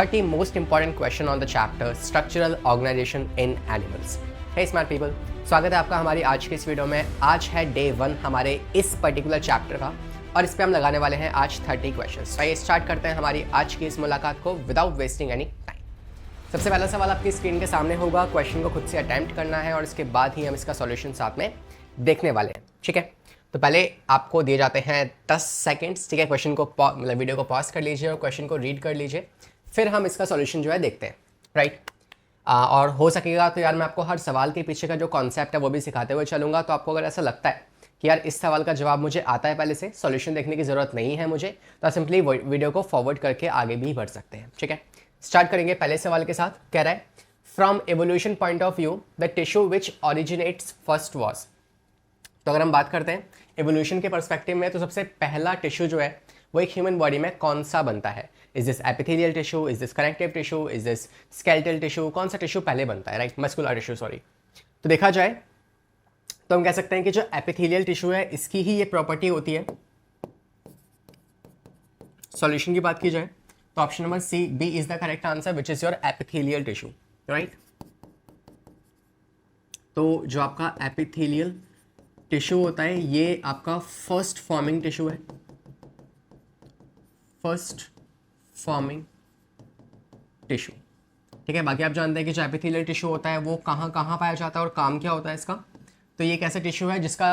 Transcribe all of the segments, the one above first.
30 most important question on the chapter Structural Organization in Animals. Hey smart people, स्वागत है आपका हमारी आज की इस वीडियो में। आज है डे 1 हमारे इस पर्टिकुलर चैप्टर का और इस पे हम लगाने वाले हैं आज 30 क्वेश्चंस। तो आइए स्टार्ट करते हैं हमारी आज की इस मुलाकात को विदाउट वेस्टिंग एनी टाइम। सबसे पहला सवाल आपकी स्क्रीन के सामने होगा, क्वेश्चन को खुद से अटेम्प्ट करना है और इसके बाद ही हम इसका सॉल्यूशन साथ में देखने वाले हैं। ठीक है, तो पहले आपको दिए जाते हैं 10 सेकेंड्स। ठीक है, क्वेश्चन को मतलब वीडियो को पॉज कर लीजिए और क्वेश्चन को रीड कर लीजिए, फिर हम इसका सॉल्यूशन जो है देखते हैं। राइट, और हो सकेगा तो यार मैं आपको हर सवाल के पीछे का जो कॉन्सेप्ट है वो भी सिखाते हुए चलूँगा। तो आपको अगर ऐसा लगता है कि यार इस सवाल का जवाब मुझे आता है पहले से, सॉल्यूशन देखने की ज़रूरत नहीं है मुझे, तो आप सिंपली वीडियो को फॉरवर्ड करके आगे भी बढ़ सकते हैं। ठीक है, स्टार्ट करेंगे पहले सवाल के साथ। कह रहा है from evolution point of view the tissue which originates first was. तो अगर हम बात करते हैं एवोल्यूशन के पर्सपेक्टिव में, तो सबसे पहला टिश्यू जो है वो एक ह्यूमन बॉडी में कौन सा बनता है? Is this epithelial tissue, is this connective tissue, is this skeletal tissue? कौन सा टिश्यू पहले बनता है? Right, muscular tissue, sorry. तो देखा जाए तो हम कह सकते हैं कि जो एपिथेलियल टिश्यू है इसकी ही ये प्रॉपर्टी होती है। सॉल्यूशन की बात की जाए तो option number C B is the correct answer which is your epithelial tissue. Right, तो जो आपका एपिथेलियल टिश्यू होता है ये आपका फर्स्ट फॉर्मिंग टिश्यू है। First forming tissue. ठीक है, बाकी आप जानते हैं कि जो एपिथेलियल टिश्यू होता है वो कहाँ कहाँ पाया जाता है और काम क्या होता है इसका। तो ये एक ऐसा टिश्यू है जिसका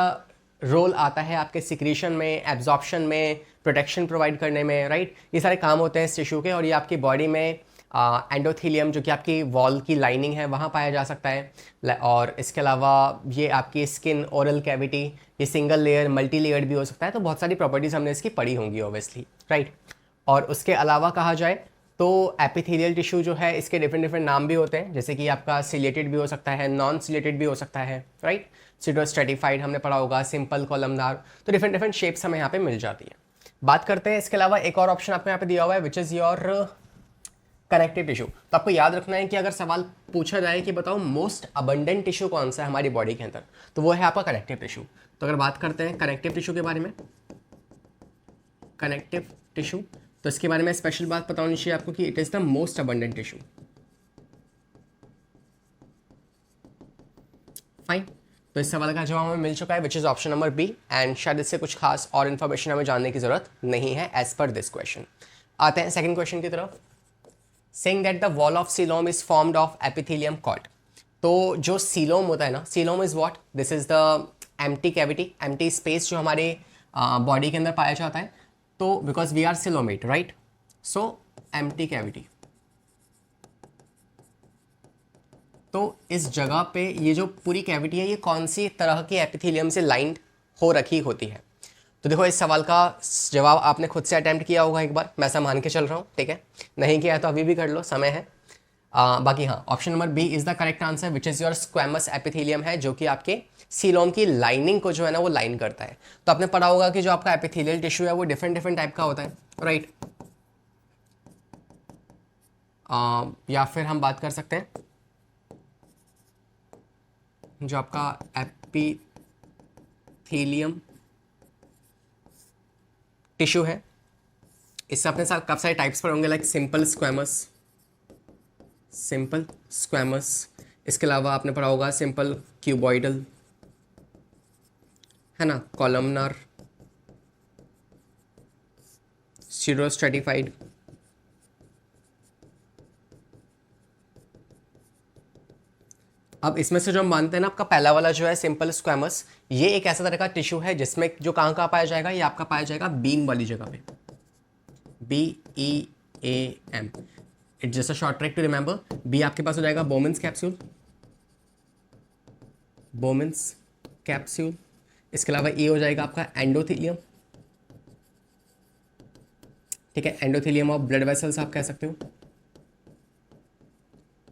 रोल आता है आपके सिक्रीशन में, एब्जॉर्प्शन में, प्रोटेक्शन प्रोवाइड करने में। राइट, ये सारे काम होते हैं इस टिश्यू के। और ये आपकी बॉडी में एंडोथीलियम जो कि आपकी वॉल की लाइनिंग है वहाँ पाया जा सकता है। और इसके अलावा ये आपकी स्किन, ओरल कैविटी, ये सिंगल लेयर, मल्टी लेयर्ड भी हो सकता है। तो बहुत सारी प्रॉपर्टीज़ हमने इसकी पढ़ी होंगी ऑब्वियसली। राइट, और उसके अलावा कहा जाए तो एपिथेलियल टिश्यू जो है इसके डिफरेंट नाम भी होते हैं, जैसे कि आपका सिलेटेड भी हो सकता है, नॉन सिलेटेड भी हो सकता है। राइट, सीडोस्ट्रेटिफाइड हमने पढ़ा होगा, सिंपल कॉलमनार। तो डिफरेंट शेप्स हमें यहाँ पे मिल जाती है। बात करते हैं इसके अलावा एक और ऑप्शन आपको यहाँ पे दिया हुआ है which is your connective tissue. तो आपको याद रखना है कि अगर सवाल पूछा जाए कि बताओ मोस्ट अबंडेंट टिश्यू कौन सा है हमारी बॉडी के अंदर, तो वो है आपका कनेक्टिव टिश्यू। तो अगर बात करते हैं कनेक्टिव टिश्यू के बारे में, कनेक्टिव टिश्यू, तो इसके बारे में स्पेशल बात बतानी चाहिए आपको कि it is the most abundant tissue. Fine, तो इस सवाल का जवाब हमें मिल चुका है which is option number B. And शायद इससे कुछ खास और इन्फॉर्मेशन हमें जानने की जरूरत नहीं है एज पर दिस क्वेश्चन। आते हैं सेकंड क्वेश्चन की तरफ। Saying that the wall of coelom is formed of epithelium cord. तो जो सीलोम होता है ना, coelom is what? This is the empty cavity, empty space जो हमारे बॉडी के अंदर पाया जाता है। तो because we are coelomate, right, so empty cavity. तो इस जगह पे ये जो पूरी कैविटी है ये कौन सी तरह की एपिथेलियम से लाइंड हो रखी होती है? तो देखो इस सवाल का जवाब आपने खुद से अटेम्प्ट किया होगा एक बार, मैं ऐसा मान के चल रहा हूँ। ठीक है, नहीं किया है तो अभी भी कर लो, समय है। बाकी हाँ, option number B is the correct answer which is your squamous epithelium है, जो कि आपके सीलोम की लाइनिंग को जो है ना वो लाइन करता है। तो आपने पढ़ा होगा कि जो आपका एपिथेलियल टिश्यू है वो डिफरेंट टाइप का होता है। राइट, या फिर हम बात कर सकते हैं जो आपका एपिथेलियम टिश्यू है, इससे अपने साथ काफ़ी सारे टाइप्स पर होंगे, like simple squamous, simple squamous. इसके अलावा आपने पढ़ा होगा सिंपल क्यूबॉइडल, है ना, कॉलमनार, सीडोस्ट्रेटिफाइड। अब इसमें से जो हम मानते हैं ना, आपका पहला वाला जो है सिंपल स्क्वैमस, ये एक ऐसा तरह का टिश्यू है जिसमें जो कहाँ पाया जाएगा, ये आपका पाया जाएगा बीम वाली जगह पे, BEAM। It's just a short trick to remember. B आपके पास हो जाएगा बोमेंस कैप्सूल, बोमेंस कैप्सूल। इसके अलावा ए हो जाएगा आपका एंडोथीलियम। ठीक है, एंडोथीलियम ऑफ ब्लड वेसल्स आप कह सकते हो।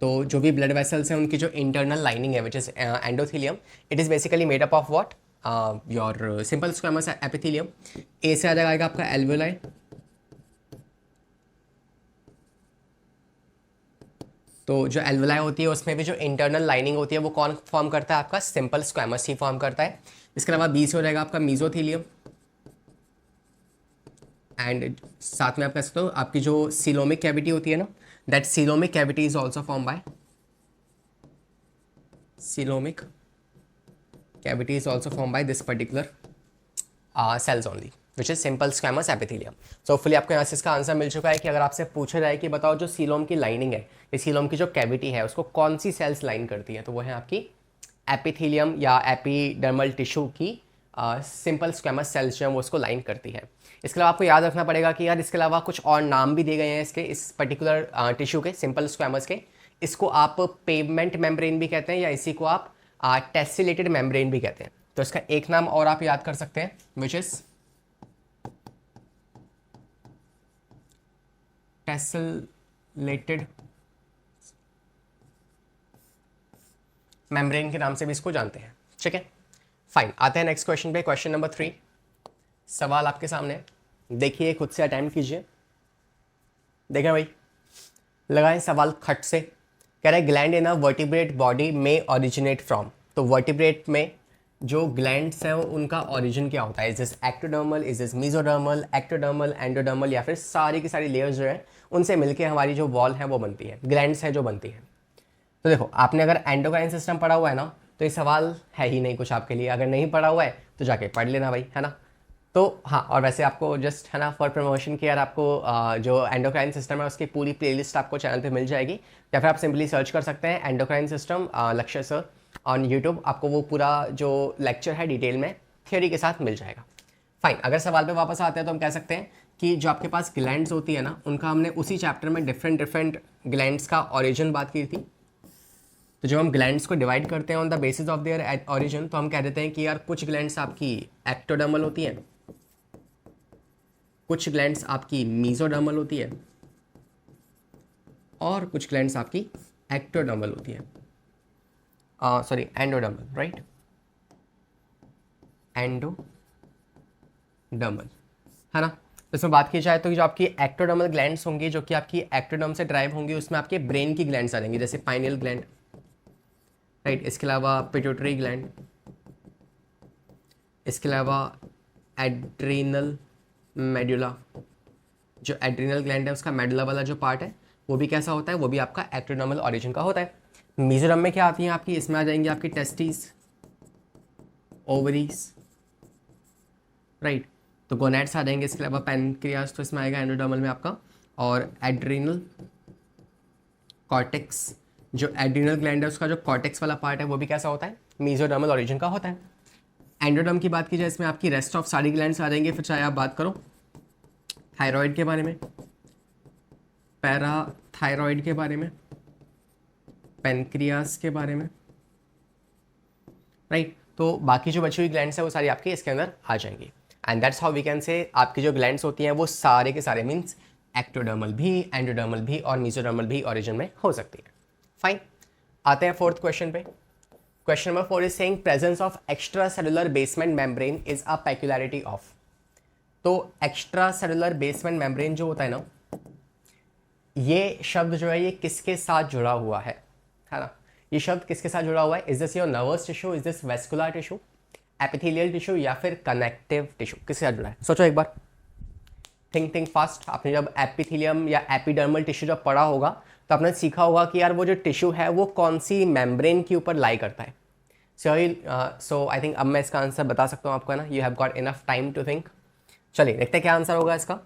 तो जो भी ब्लड वेसल्स हैं उनकी जो इंटरनल लाइनिंग है which is endothelium, it is basically made up of what? Your simple squamous epithelium. A से आ जाएगा आपका एल्वेलाई, तो जो एल्वेलाई होती है उसमें भी जो इंटरनल लाइनिंग होती है वो कौन फॉर्म करता है? आपका सिंपल स्क्वैमस ही फॉर्म करता है। इसके अलावा बी से हो जाएगा आपका मीजोथीलियम। एंड साथ में आप कह सकते हो आपकी जो सीलोमिक कैविटी होती है ना, that coelomic cavity is also form by coelomic cavity is also form by this particular sales only which is simple squamous epithelium. So hopefully आपको यहाँ से इसका आंसर मिल चुका है कि अगर आपसे पूछा जाए कि बताओ जो सीलोम की लाइनिंग है, ये सीलोम की जो कैविटी है उसको कौन सी सेल्स लाइन करती है, तो वो है आपकी एपिथेलियम या एपिडर्मल टिश्यू की सिंपल स्क्वैमस सेल्स जो है वो उसको लाइन करती है। इसके अलावा आपको याद रखना पड़ेगा कि यार इसके अलावा कुछ और नाम भी दिए गए हैं इसके, इस पर्टिकुलर टिश्यू के सिंपल स्क्वैमस के। इसको आप पेवमेंट मेम्ब्रेन भी कहते हैं या इसी को आप टेसिलेटेड मेम्ब्रेन भी कहते हैं। तो इसका एक नाम और आप याद कर सकते हैं विच इज टेसिलेटेड मेम्ब्रेन के नाम से भी इसको जानते हैं। ठीक है, फाइन। आते हैं नेक्स्ट क्वेश्चन पे, क्वेश्चन नंबर 3। सवाल आपके सामने देखिए, खुद से अटेम्प्ट कीजिए। देखें भाई, लगाएं सवाल खट से। कह रहे gland in a vertebrate body में ओरिजिनेट फ्रॉम। तो वर्टिब्रेट में जो ग्लैंड्स हैं उनका ओरिजिन क्या होता है? Is this ectodermal, is this mesodermal, ectodermal, endodermal, या फिर सारी की सारी लेयर्स जो है उनसे मिलकर हमारी जो वॉल है वो बनती है, ग्लैंड्स है जो बनती है। तो देखो, आपने अगर एंडोक्राइन सिस्टम पढ़ा हुआ है ना, तो ये सवाल है ही नहीं कुछ आपके लिए। अगर नहीं पढ़ा हुआ है तो जाके पढ़ लेना भाई, है ना। तो हाँ, और वैसे आपको जस्ट है ना फॉर प्रमोशन के यार आपको जो एंडोक्राइन सिस्टम है उसकी पूरी प्लेलिस्ट आपको चैनल पे मिल जाएगी, या फिर आप सिंपली सर्च कर सकते हैं एंडोक्राइन सिस्टम लक्ष्य सर ऑन यूट्यूब। आपको वो पूरा जो लेक्चर है डिटेल में थ्योरी के साथ मिल जाएगा। फाइन, अगर सवाल पे वापस आते हैं तो हम कह सकते हैं कि जो आपके पास ग्लैंड्स होती है ना, उनका हमने उसी चैप्टर में डिफरेंट ग्लैंड्स का ऑरिजिन बात की थी। तो जब हम ग्लैंड्स को डिवाइड करते हैं on the basis of their origin, तो हम कह देते हैं कि यार कुछ ग्लैंड्स आपकी एक्टोडर्मल होती हैं, कुछ ग्लैंड्स आपकी मीजोडर्मल होती है, और कुछ ग्लैंड्स आपकी एक्टोडर्मल होती है, सॉरी एंडोडर्मल, राइट, एंडोडर्मल, है ना। तो इसमें बात की जाए तो जो आपकी एक्टोडर्मल ग्लैंड्स होंगी, जो कि आपकी एक्टोडर्म से ड्राइव होंगी, उसमें आपके ब्रेन की ग्लैंड्स आ जाएंगी, जैसे पाइनियल ग्लैंड, राइट। इसके अलावा पिट्यूटरी ग्लैंड, इसके अलावा एड्रीनल मेडुला, जो एड्रीनल ग्लैंड है उसका मेडुला वाला जो पार्ट है वो भी कैसा होता है, वो भी आपका एक्टोडर्मल ऑरिजिन का होता है। मीजोरम में क्या आती हैं आपकी, इसमें आ जाएंगी आपकी टेस्टिस, ओवरीज, राइट। तो गोनैड्स आ जाएंगे। इसके अलावा पैनक्रियास तो इसमें आएगा एंडोडर्मल में आपका, और एड्रीनल कॉर्टेक्स, जो एड्रीनल ग्लैंड है उसका जो कॉर्टेक्स वाला पार्ट है वो भी कैसा होता है, मीजोडर्मल ऑरिजिन का होता है। एंडोडर्म की बात की जाए, इसमें आपकी रेस्ट ऑफ सारी ग्लैंड्स आ जाएंगे। फिर चाहे आप बात करो थायराइड के बारे में, पैराथायरॉइड के बारे में, पेनक्रियास के बारे में, राइट। तो बाकी जो बची हुई ग्लैंड्स है वो सारी आपकी इसके अंदर आ जाएंगी। And that's how we can say आपकी जो ग्लैंड्स होती हैं वो सारे के सारे मीन्स एक्टोडर्मल भी, एंडोडर्मल भी और मीजोडर्मल भी ऑरिजिन में हो सकती है। फाइन, आते हैं फोर्थ क्वेश्चन पे। Question number 4 is saying presence of extra cellular basement membrane is a peculiarity of. तो एक्स्ट्रा सेलुलर बेसमेंट मेम्ब्रेन जो होता है ना, ये शब्द जो है ये किसके साथ जुड़ा हुआ है ना। ये शब्द किसके साथ जुड़ा हुआ है? Is this your nervous tissue, is this vascular tissue, epithelial tissue, या फिर कनेक्टिव टिश्यू? किसके साथ जुड़ा है? सोचो एक बार, थिंक फास्ट। आपने जब एपिथेलियम या एपिडर्मल टिश्यू जब पढ़ा होगा तो आपने सीखा होगा कि यार वो जो टिश्यू है वो कौन सी मेम्ब्रेन के ऊपर लाई करता है। सो आई थिंक अब मैं इसका आंसर बता सकता हूँ आपको, है ना। You have got enough time to think. चलिए देखते हैं क्या आंसर होगा इसका।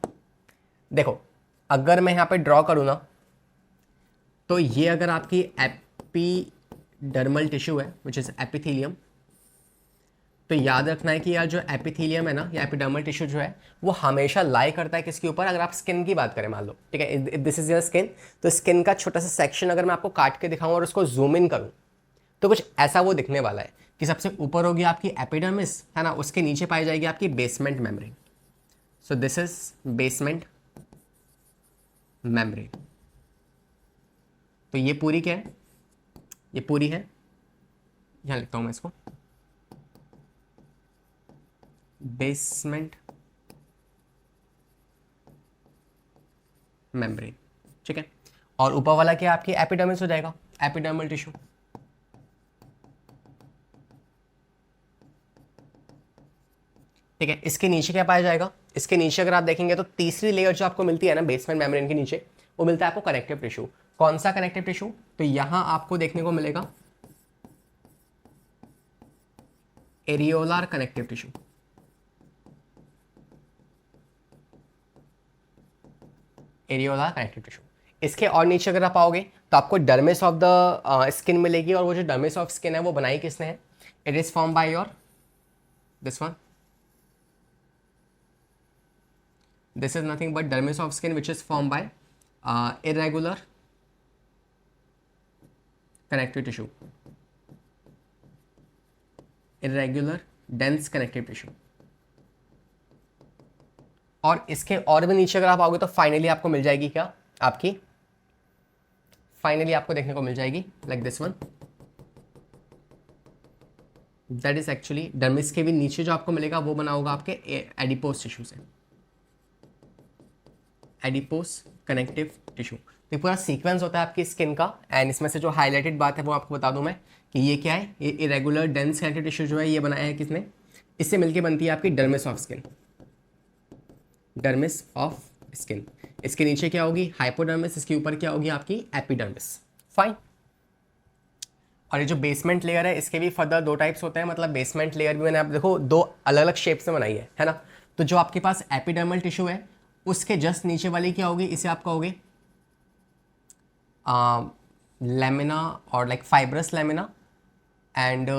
देखो, अगर मैं यहाँ पे ड्रॉ करूँ ना, तो ये अगर आपकी एपिडर्मल टिश्यू है विच इज़ एपिथेलियम, तो याद रखना है कि यार जो एपिथेलियम है ना या एपिडर्मल टिश्यू जो है वो हमेशा लाई करता है किसके ऊपर? अगर आप स्किन की बात करें, मान लो, ठीक है, if this is your skin, तो स्किन का छोटा सा सेक्शन अगर मैं आपको काट के दिखाऊं और उसको जूम इन करूं तो कुछ ऐसा वो दिखने वाला है कि सबसे ऊपर होगी आपकी एपिडर्मिस, है ना, उसके नीचे पाई जाएगी आपकी basement membrane. So this is basement membrane. तो ये पूरी क्या है? ये पूरी है, यहां लिखता हूं मैं इसको, बेसमेंट मेम्ब्रेन, ठीक है। और ऊपर वाला क्या आपकी एपिडर्मिस हो जाएगा, एपिडर्मल टिश्यू। ठीक है, इसके नीचे क्या पाया जाएगा? इसके नीचे अगर आप देखेंगे तो तीसरी लेयर जो आपको मिलती है ना बेसमेंट मेम्ब्रेन के नीचे, वो मिलता है आपको कनेक्टिव टिश्यू। कौन सा कनेक्टिव टिश्यू? तो यहां आपको देखने को मिलेगा areolar connective tissue. Areolar connective tissue. इसके और नीचे अगर आप आओगे तो आपको डर्मिस ऑफ द स्किन मिलेगी, और वो जो डर्मिस ऑफ स्किन है वो बनाई किसने है? It is form by your this one, this is nothing but dermis of skin which is formed by irregular connective tissue, irregular dense connective tissue। और इसके और भी नीचे अगर आप आओगे तो फाइनली आपको मिल जाएगी क्या? आपकी फाइनली आपको देखने को मिल जाएगी like this one, that is actually dermis के भी नीचे जो आपको मिलेगा वो बना होगा आपके एडिपोस टिश्यू से, एडिपोस कनेक्टिव टिश्यू। तो पूरा सीक्वेंस होता है आपकी स्किन का, एंड इसमें से जो हाईलाइटेड बात है वो आपको बता दूं मैं कि ये क्या है, ये इरेगुलर डेंस कनेक्टिव टिश्यू जो है ये बनाया है किसने? इससे मिलके बनती है आपकी dermis of skin, dermis of skin. इसके नीचे क्या होगी? हाइपोडर्मिस। इसके ऊपर क्या होगी? आपकी एपिडर्मिस। फाइन। और ये जो बेसमेंट लेयर है इसके भी फर्दर दो टाइप्स होते हैं, मतलब बेसमेंट लेयर भी मैंने आप देखो दो अलग अलग शेप से बनाई है ना। तो जो आपके पास एपिडर्मल टिश्यू है उसके जस्ट नीचे वाली क्या होगी? इसे आप कहोगे लेमिना और लाइक फाइब्रस लेमिना, एंड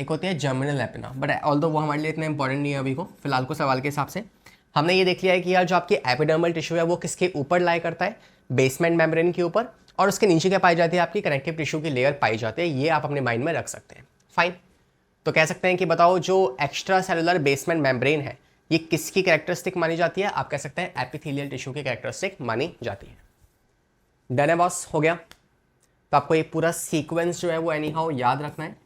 एक होती है जर्मिनल लेमिना, बट ऑल्दो वो हमारे लिए इतना इंपॉर्टेंट नहीं है अभी को, फिलहाल को सवाल के हिसाब से। हमने ये देख लिया है कि यार जो आपकी एपिडर्मल टिश्यू है वो किसके ऊपर लाई करता है? बेसमेंट मेम्ब्रेन के ऊपर, और उसके नीचे क्या पाई जाती है? आपकी कनेक्टिव टिश्यू की लेयर पाई जाती है। ये आप अपने माइंड में रख सकते हैं। फाइन। तो कह सकते हैं कि बताओ जो एक्स्ट्रा सेलुलर बेसमेंट मेम्ब्रेन है ये किसकी कैरेक्टरिस्टिक मानी जाती है? आप कह सकते हैं एपिथेलियल टिश्यू की कैरेक्टरिस्टिक मानी जाती है। डन है बॉस, हो गया। तो आपको ये पूरा सीक्वेंस जो है वो एनी हाउ याद रखना है,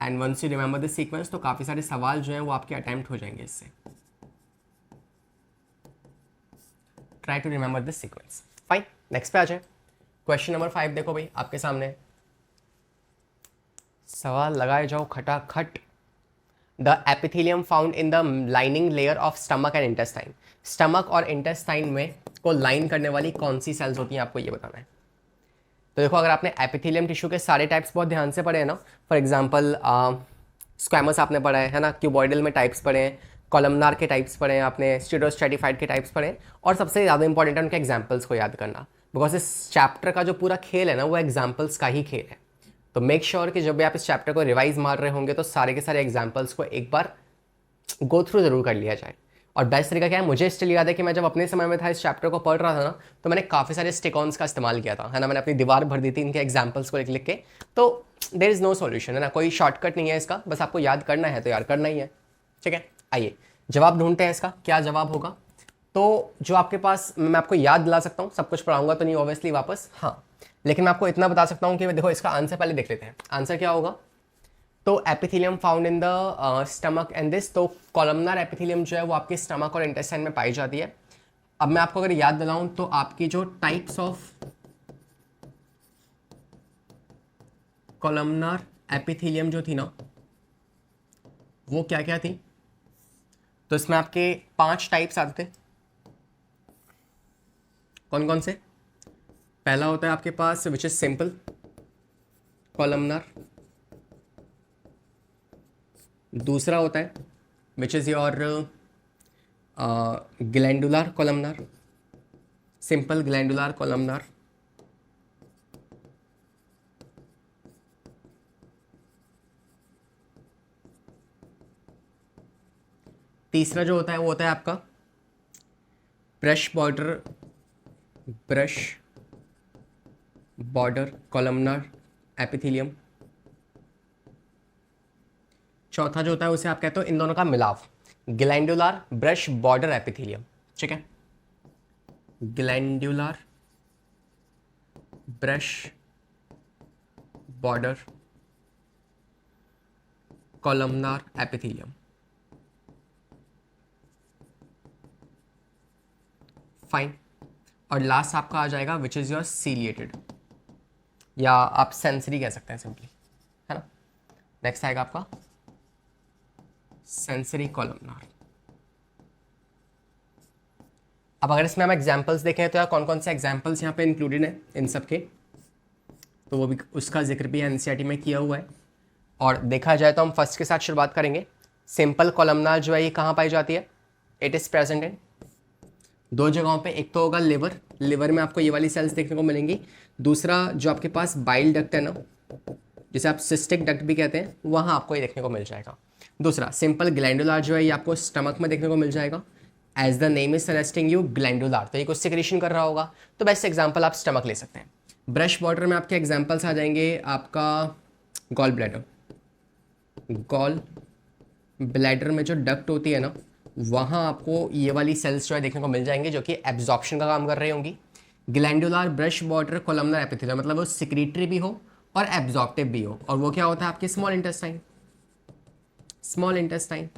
and once you remember this sequence तो काफ़ी सारे सवाल जो हैं वो आपके अटेम्प्ट हो जाएंगे इससे। Try to remember this sequence. Fine, next पे आ जाए। क्वेश्चन नंबर 5 देखो भाई आपके सामने, सवाल लगाए जाओ खटाखट। The epithelium found in the lining layer of stomach and intestine. Stomach और इंटेस्टाइन में को लाइन करने वाली कौन सी सेल्स होती हैं आपको ये बताना है। तो देखो अगर आपने एपिथेलियम टिश्यू के सारे टाइप्स बहुत ध्यान से पढ़े हैं ना, फॉर एग्जांपल स्क्वैमस आपने पढ़ा है ना, क्यूबॉइडल में टाइप्स पढ़े हैं, कॉलमनार के टाइप्स पढ़े हैं आपने, स्टीरोस्ट्रेटिफाइड के टाइप्स पढ़े हैं, और सबसे ज़्यादा इंपॉर्टेंट है उनके एग्जाम्पल्स को याद करना, बिकॉज इस चैप्टर का जो पूरा खेल है ना वो एग्जाम्पल्स का ही खेल है। तो मेक श्योर कि जब भी आप इस चैप्टर को रिवाइज मार रहे होंगे तो सारे के सारे एग्जाम्पल्स को एक बार गो थ्रू जरूर कर लिया जाए। और बेस्ट तरीका क्या है, मुझे स्टिल याद है कि मैं जब अपने समय में था इस चैप्टर को पढ़ रहा था ना तो मैंने काफ़ी सारे स्टिकॉन्स का इस्तेमाल किया था, है ना। मैंने अपनी दीवार भर दी थी इनके एग्जाम्पल्स को लिख लिख के। तो देयर इज़ नो सॉल्यूशन, है ना, कोई शॉर्टकट नहीं है इसका, बस आपको याद करना है तो यार करना ही है। ठीक है, आइए जवाब ढूंढते हैं इसका, क्या जवाब होगा। तो जो आपके पास, मैं आपको याद दिला सकता हूँ, सब कुछ पढ़ाऊंगा तो नहीं ऑब्वियसली वापस, हाँ, लेकिन मैं आपको इतना बता सकता हूँ कि देखो इसका आंसर पहले देख लेते हैं। आंसर क्या होगा? तो epithelium found in the stomach and this, तो कॉलमनार एपिथेलियम जो है वो आपके स्टमक और इंटेस्टाइन में पाई जाती है। अब मैं आपको अगर याद दिलाऊं तो आपकी जो टाइप्स ऑफ कॉलमनार एपिथेलियम जो थी ना वो क्या क्या थी, तो इसमें आपके 5 टाइप्स आते थे। कौन कौन से? पहला होता है आपके पास विच इज सिंपल कॉलमनार, दूसरा होता है which is your glandular columnar, simple glandular columnar, तीसरा जो होता है वो होता है आपका ब्रश बॉर्डर कॉलमनार एपिथेलियम, चौथा जो होता है उसे आप कहते हो इन दोनों का मिलाव, ग्लैंडुलर ब्रश बॉर्डर एपिथेलियम। ठीक है, glandular brush border columnar epithelium. Fine, और लास्ट आपका आ जाएगा विच इज योर सीलिएटेड, या आप सेंसरी कह सकते हैं सिंपली, है ना। नेक्स्ट आएगा आपका सेंसरी कॉलमनार। अब अगर इसमें हम एग्जाम्पल्स देखें तो यार कौन कौन से एग्जाम्पल्स यहाँ पे इंक्लूडेड हैं इन सब के, तो वो भी उसका जिक्र भी एनसीईआरटी में किया हुआ है। और देखा जाए तो हम फर्स्ट के साथ शुरुआत करेंगे। सिंपल कॉलमनार जो है ये कहाँ पाई जाती है? इट इज़ प्रेजेंट इन दो जगहों पे, एक तो होगा लिवर, लिवर में आपको ये वाली सेल्स देखने को मिलेंगी। दूसरा जो आपके पास बाइल डक्ट है ना, जिसे आप सिस्टिक डक्ट भी कहते हैं, वहाँ आपको ये देखने को मिल जाएगा। दूसरा सिंपल ग्लैंडुलार जो है ये आपको स्टमक में देखने को मिल जाएगा। As the name is suggesting you glandular, तो ये कुछ सिक्रीशन कर रहा होगा, तो बेस्ट एग्जाम्पल आप स्टमक ले सकते हैं। ब्रश वाटर में आपके एग्जाम्पल्स आ जाएंगे आपका गॉल ब्लैडर, गॉल ब्लैडर में जो डक्ट होती है ना, वहाँ आपको ये वाली सेल्स जो है देखने को मिल जाएंगे जो कि एब्जॉर्प्शन का काम कर रही होंगी। ग्लैंडुलार ब्रश वाटर कोलमनर एपिथेलियम, मतलब वो सिक्रीटरी भी हो और एब्जॉर्प्टिव भी हो, और वो क्या होता है आपके स्मॉल इंटेस्टाइन, स्मॉल इंटेस्टाइन।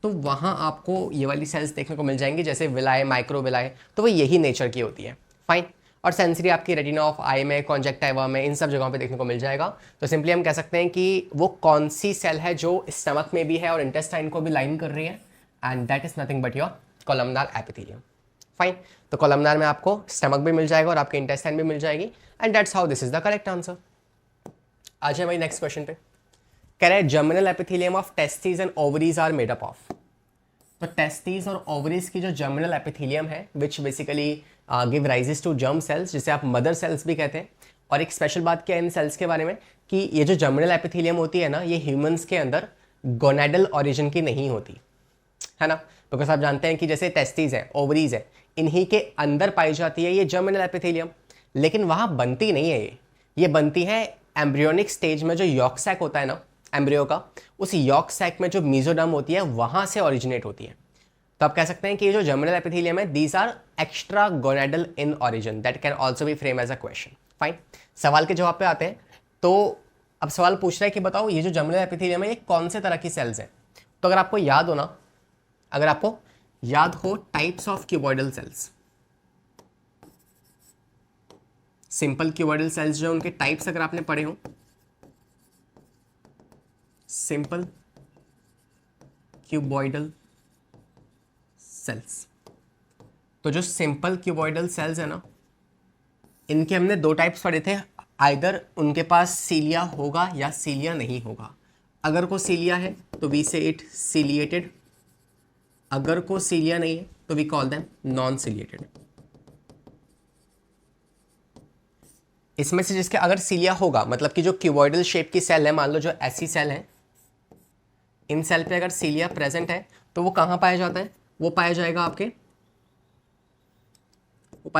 तो वहाँ आपको ये वाली सेल्स देखने को मिल जाएंगी, जैसे विलाय, माइक्रोविलाय, तो वो यही नेचर की होती है। फाइन। और सेंसरी आपकी रेटिना ऑफ आई में, कॉन्जेक्टिवा में, इन सब जगहों पे देखने को मिल जाएगा। तो सिंपली हम कह सकते हैं कि वो कौन सी सेल है जो स्टमक में भी है और इंटेस्टाइन को भी लाइन कर रही है, and that is nothing but your columnar epithelium. Fine. तो कोलमनार में आपको स्टमक भी मिल जाएगा और आपके इंटेस्टाइन भी मिल जाएगी, and that's how this is the correct answer. आज है भाई नेक्स्ट क्वेश्चन पे, कह रहे हैं germinal epithelium of testis and ovaries are made up of. तो टेस्टिस और ओवरीज की जो जर्मिनल एपिथेलियम है which basically give rises to germ cells, जिसे आप मदर सेल्स भी कहते हैं। और एक स्पेशल बात क्या है इन सेल्स के बारे में कि ये जो जर्मिनल एपिथेलियम होती है ना, ये ह्यूमंस के अंदर गोनेडल ओरिजिन की नहीं होती है ना, बिकॉज आप जानते हैं कि जैसे टेस्टिस है, ओवरीज है, इन्हीं के अंदर पाई जाती है ये जर्मिनल एपिथेलियम, लेकिन वहाँ बनती नहीं है ये बनती है एम्ब्रियोनिक स्टेज में, जो यॉर्क सैक होता है ना एम्ब्रियो का, उस यॉर्क सैक में जो मीजोडर्म होती है वहाँ से ओरिजिनेट होती है। तो आप कह सकते हैं कि ये जो जर्मिनल एपिथेलियम है, these are extra gonadal in origin, that can also be frame as a question. Fine. सवाल के जवाब पे आते हैं। तो अब सवाल पूछ रहा है कि बताओ ये जो जर्मिनल एपिथेलियम है ये कौन से तरह की सेल्स हैं। तो अगर आपको याद हो ना, अगर आपको याद हो types of cuboidal cells, simple cuboidal cells जो उनके टाइप्स अगर आपने पढ़े हो, सिंपल क्यूबॉइडल सेल्स, तो जो सिंपल क्यूबॉइडल सेल्स है ना, इनके हमने दो टाइप्स पढ़े थे, आइदर उनके पास सीलिया होगा या सीलिया नहीं होगा। अगर को सीलिया है तो वी से इट सीलिएटेड, अगर को सीलिया नहीं है तो we call them non ciliated. इसमें से जिसके अगर सीलिया होगा, मतलब कि जो क्यूबॉइडल शेप की सेल है, मान लो जो ऐसी सेल है, इन सेल पे अगर सीलिया प्रेजेंट है तो वो कहाँ पाया जाता है? वो पाया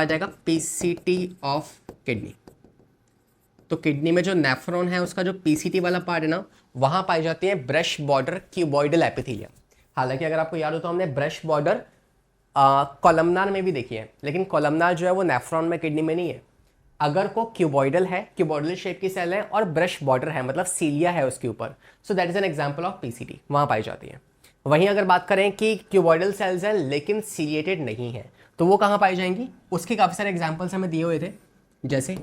जाएगा पीसीटी ऑफ किडनी। तो किडनी में जो नेफ्रॉन है उसका जो पीसीटी वाला पार्ट है ना, वहां पाई जाती है ब्रश बॉर्डर क्यूबॉइडल एपिथेलियम। हालांकि अगर आपको याद हो तो हमने ब्रश बॉर्डर कोलमनार में भी देखी है, लेकिन कोलमनार जो है वो नेफ्रॉन में, किडनी में नहीं है। अगर को क्यूबॉइडल है, क्यूबॉइडल शेप की सेल है और ब्रश बॉर्डर है, मतलब सीलिया है उसके ऊपर, so that is an example of PCT, वहां पाई जाती है। वहीं अगर बात करें कि क्यूबॉइडल सेल्स हैं लेकिन सीलिएटेड नहीं है, तो वो कहाँ पाई जाएंगी? उसके काफ़ी सारे एग्जाम्पल्स हमें दिए हुए थे, जैसे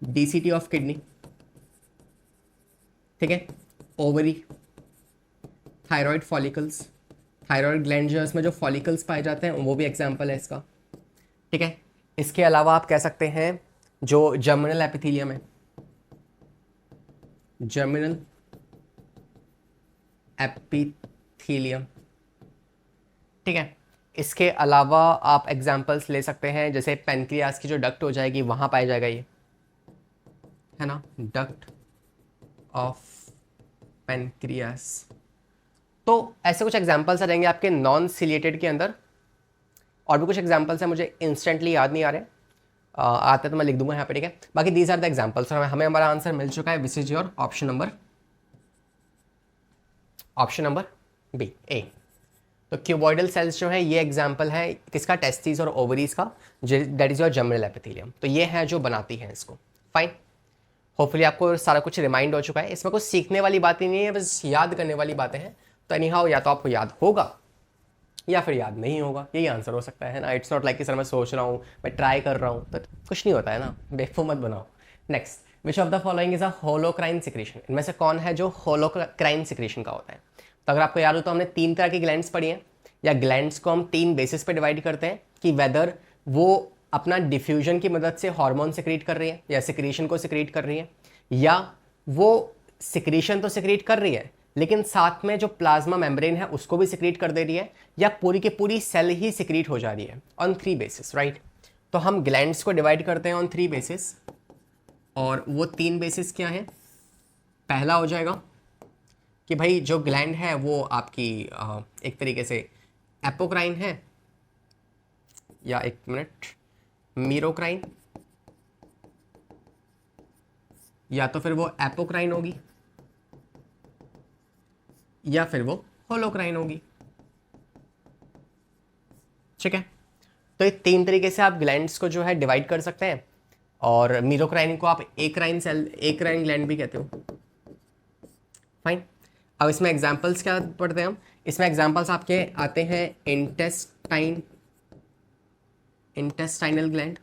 डीसीटी ऑफ किडनी, ठीक है, ovary, thyroid follicles, thyroid gland जो इसमें जो फॉलिकल्स पाए जाते हैं वो भी एग्जाम्पल है इसका, ठीक है। इसके अलावा आप कह सकते हैं जो जर्मिनल एपिथेलियम है, जर्मिनल एपिथेलियम, ठीक है। इसके अलावा आप एग्जाम्पल्स ले सकते हैं, जैसे पेनक्रियास की जो डक्ट हो जाएगी वहाँ पाया जाएगा ये, है ना, डक्ट ऑफ पेनक्रियास। तो ऐसे कुछ एग्जाम्पल्स आ जाएंगे आपके नॉन सिलिएटेड के अंदर। और भी कुछ एग्जाम्पल्स हैं, मुझे इंस्टेंटली याद नहीं आ रहे, आते तो मैं लिख दूंगा यहाँ पे, ठीक है। बाकी दीज आर द एग्जाम्पल्स। हमें हमारा आंसर मिल चुका है, which is your option number B, A. तो क्यूबॉइडल सेल्स जो है ये एग्जाम्पल है किसका? टेस्टिस और ओवरीज का, that is your germinal epithelium. तो ये है जो बनाती है इसको। फाइन। होपफुली आपको सारा कुछ रिमाइंड हो चुका है, इसमें कुछ सीखने वाली बातें नहीं है, बस याद करने वाली बातें हैं। तो एनी हाउ या तो आपको याद होगा या फिर याद नहीं होगा, यही आंसर हो सकता है ना। इट्स नॉट लाइक कि सर मैं सोच रहा हूँ, मैं ट्राई कर रहा हूँ, तो कुछ नहीं होता है ना, बेवकूफ मत बनाओ। Next, which of the following is a holocrine secretion. इनमें से कौन है जो होलोक्राइन सिक्रीशन का होता है? तो अगर आपको याद हो तो हमने 3 तरह की ग्लैंड्स पढ़ी हैं, या ग्लैंड्स को हम 3 बेसिस पे डिवाइड करते हैं। कि वेदर वो अपना डिफ्यूजन की मदद से हार्मोन सिक्रीट कर रही है या सिक्रीशन को सिक्रीट कर रही है, या वो सिक्रीशन तो सिक्रीट कर रही है लेकिन साथ में जो प्लाज्मा मेम्ब्रेन है उसको भी सिक्रीट कर दे रही है, या पूरी की पूरी सेल ही सिक्रीट हो जा रही है, ऑन 3 बेसिस, राइट। तो हम ग्लैंड्स को डिवाइड करते हैं ऑन 3 बेसिस, और वो 3 बेसिस क्या है? पहला हो जाएगा कि भाई जो ग्लैंड है वो आपकी एक तरीके से एपोक्राइन है, या एक मिनट, मीरोक्राइन, या तो फिर वो एपोक्राइन होगी या फिर वो होलोक्राइन होगी, ठीक है। तो ये 3 तरीके से आप ग्लैंड्स को जो है डिवाइड कर सकते हैं, और मीरोक्राइन को आप एक्राइन सेल, एक्राइन ग्लैंड भी कहते हो, फाइन। अब इसमें एग्जांपल्स क्या पढ़ते हैं हम? इसमें एग्जांपल्स आपके आते हैं इंटेस्टाइनल ग्लैंड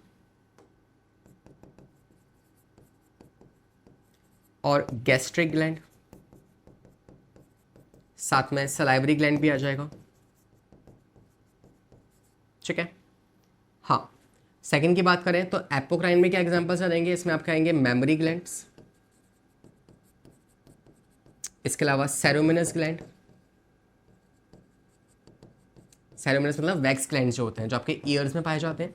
और गैस्ट्रिक ग्लैंड, साथ में सलाइवरी ग्लैंड भी आ जाएगा, ठीक है। हाँ, सेकंड की बात करें तो एपोक्राइन में क्या एग्जांपल्स आ जाएंगे? इसमें आपके आएंगे मेमोरी ग्लैंड्स, इसके अलावा सेरोमिनस ग्लैंड, सेरोमिनस मतलब वैक्स ग्लैंड जो होते हैं जो आपके ईयर्स में पाए जाते हैं।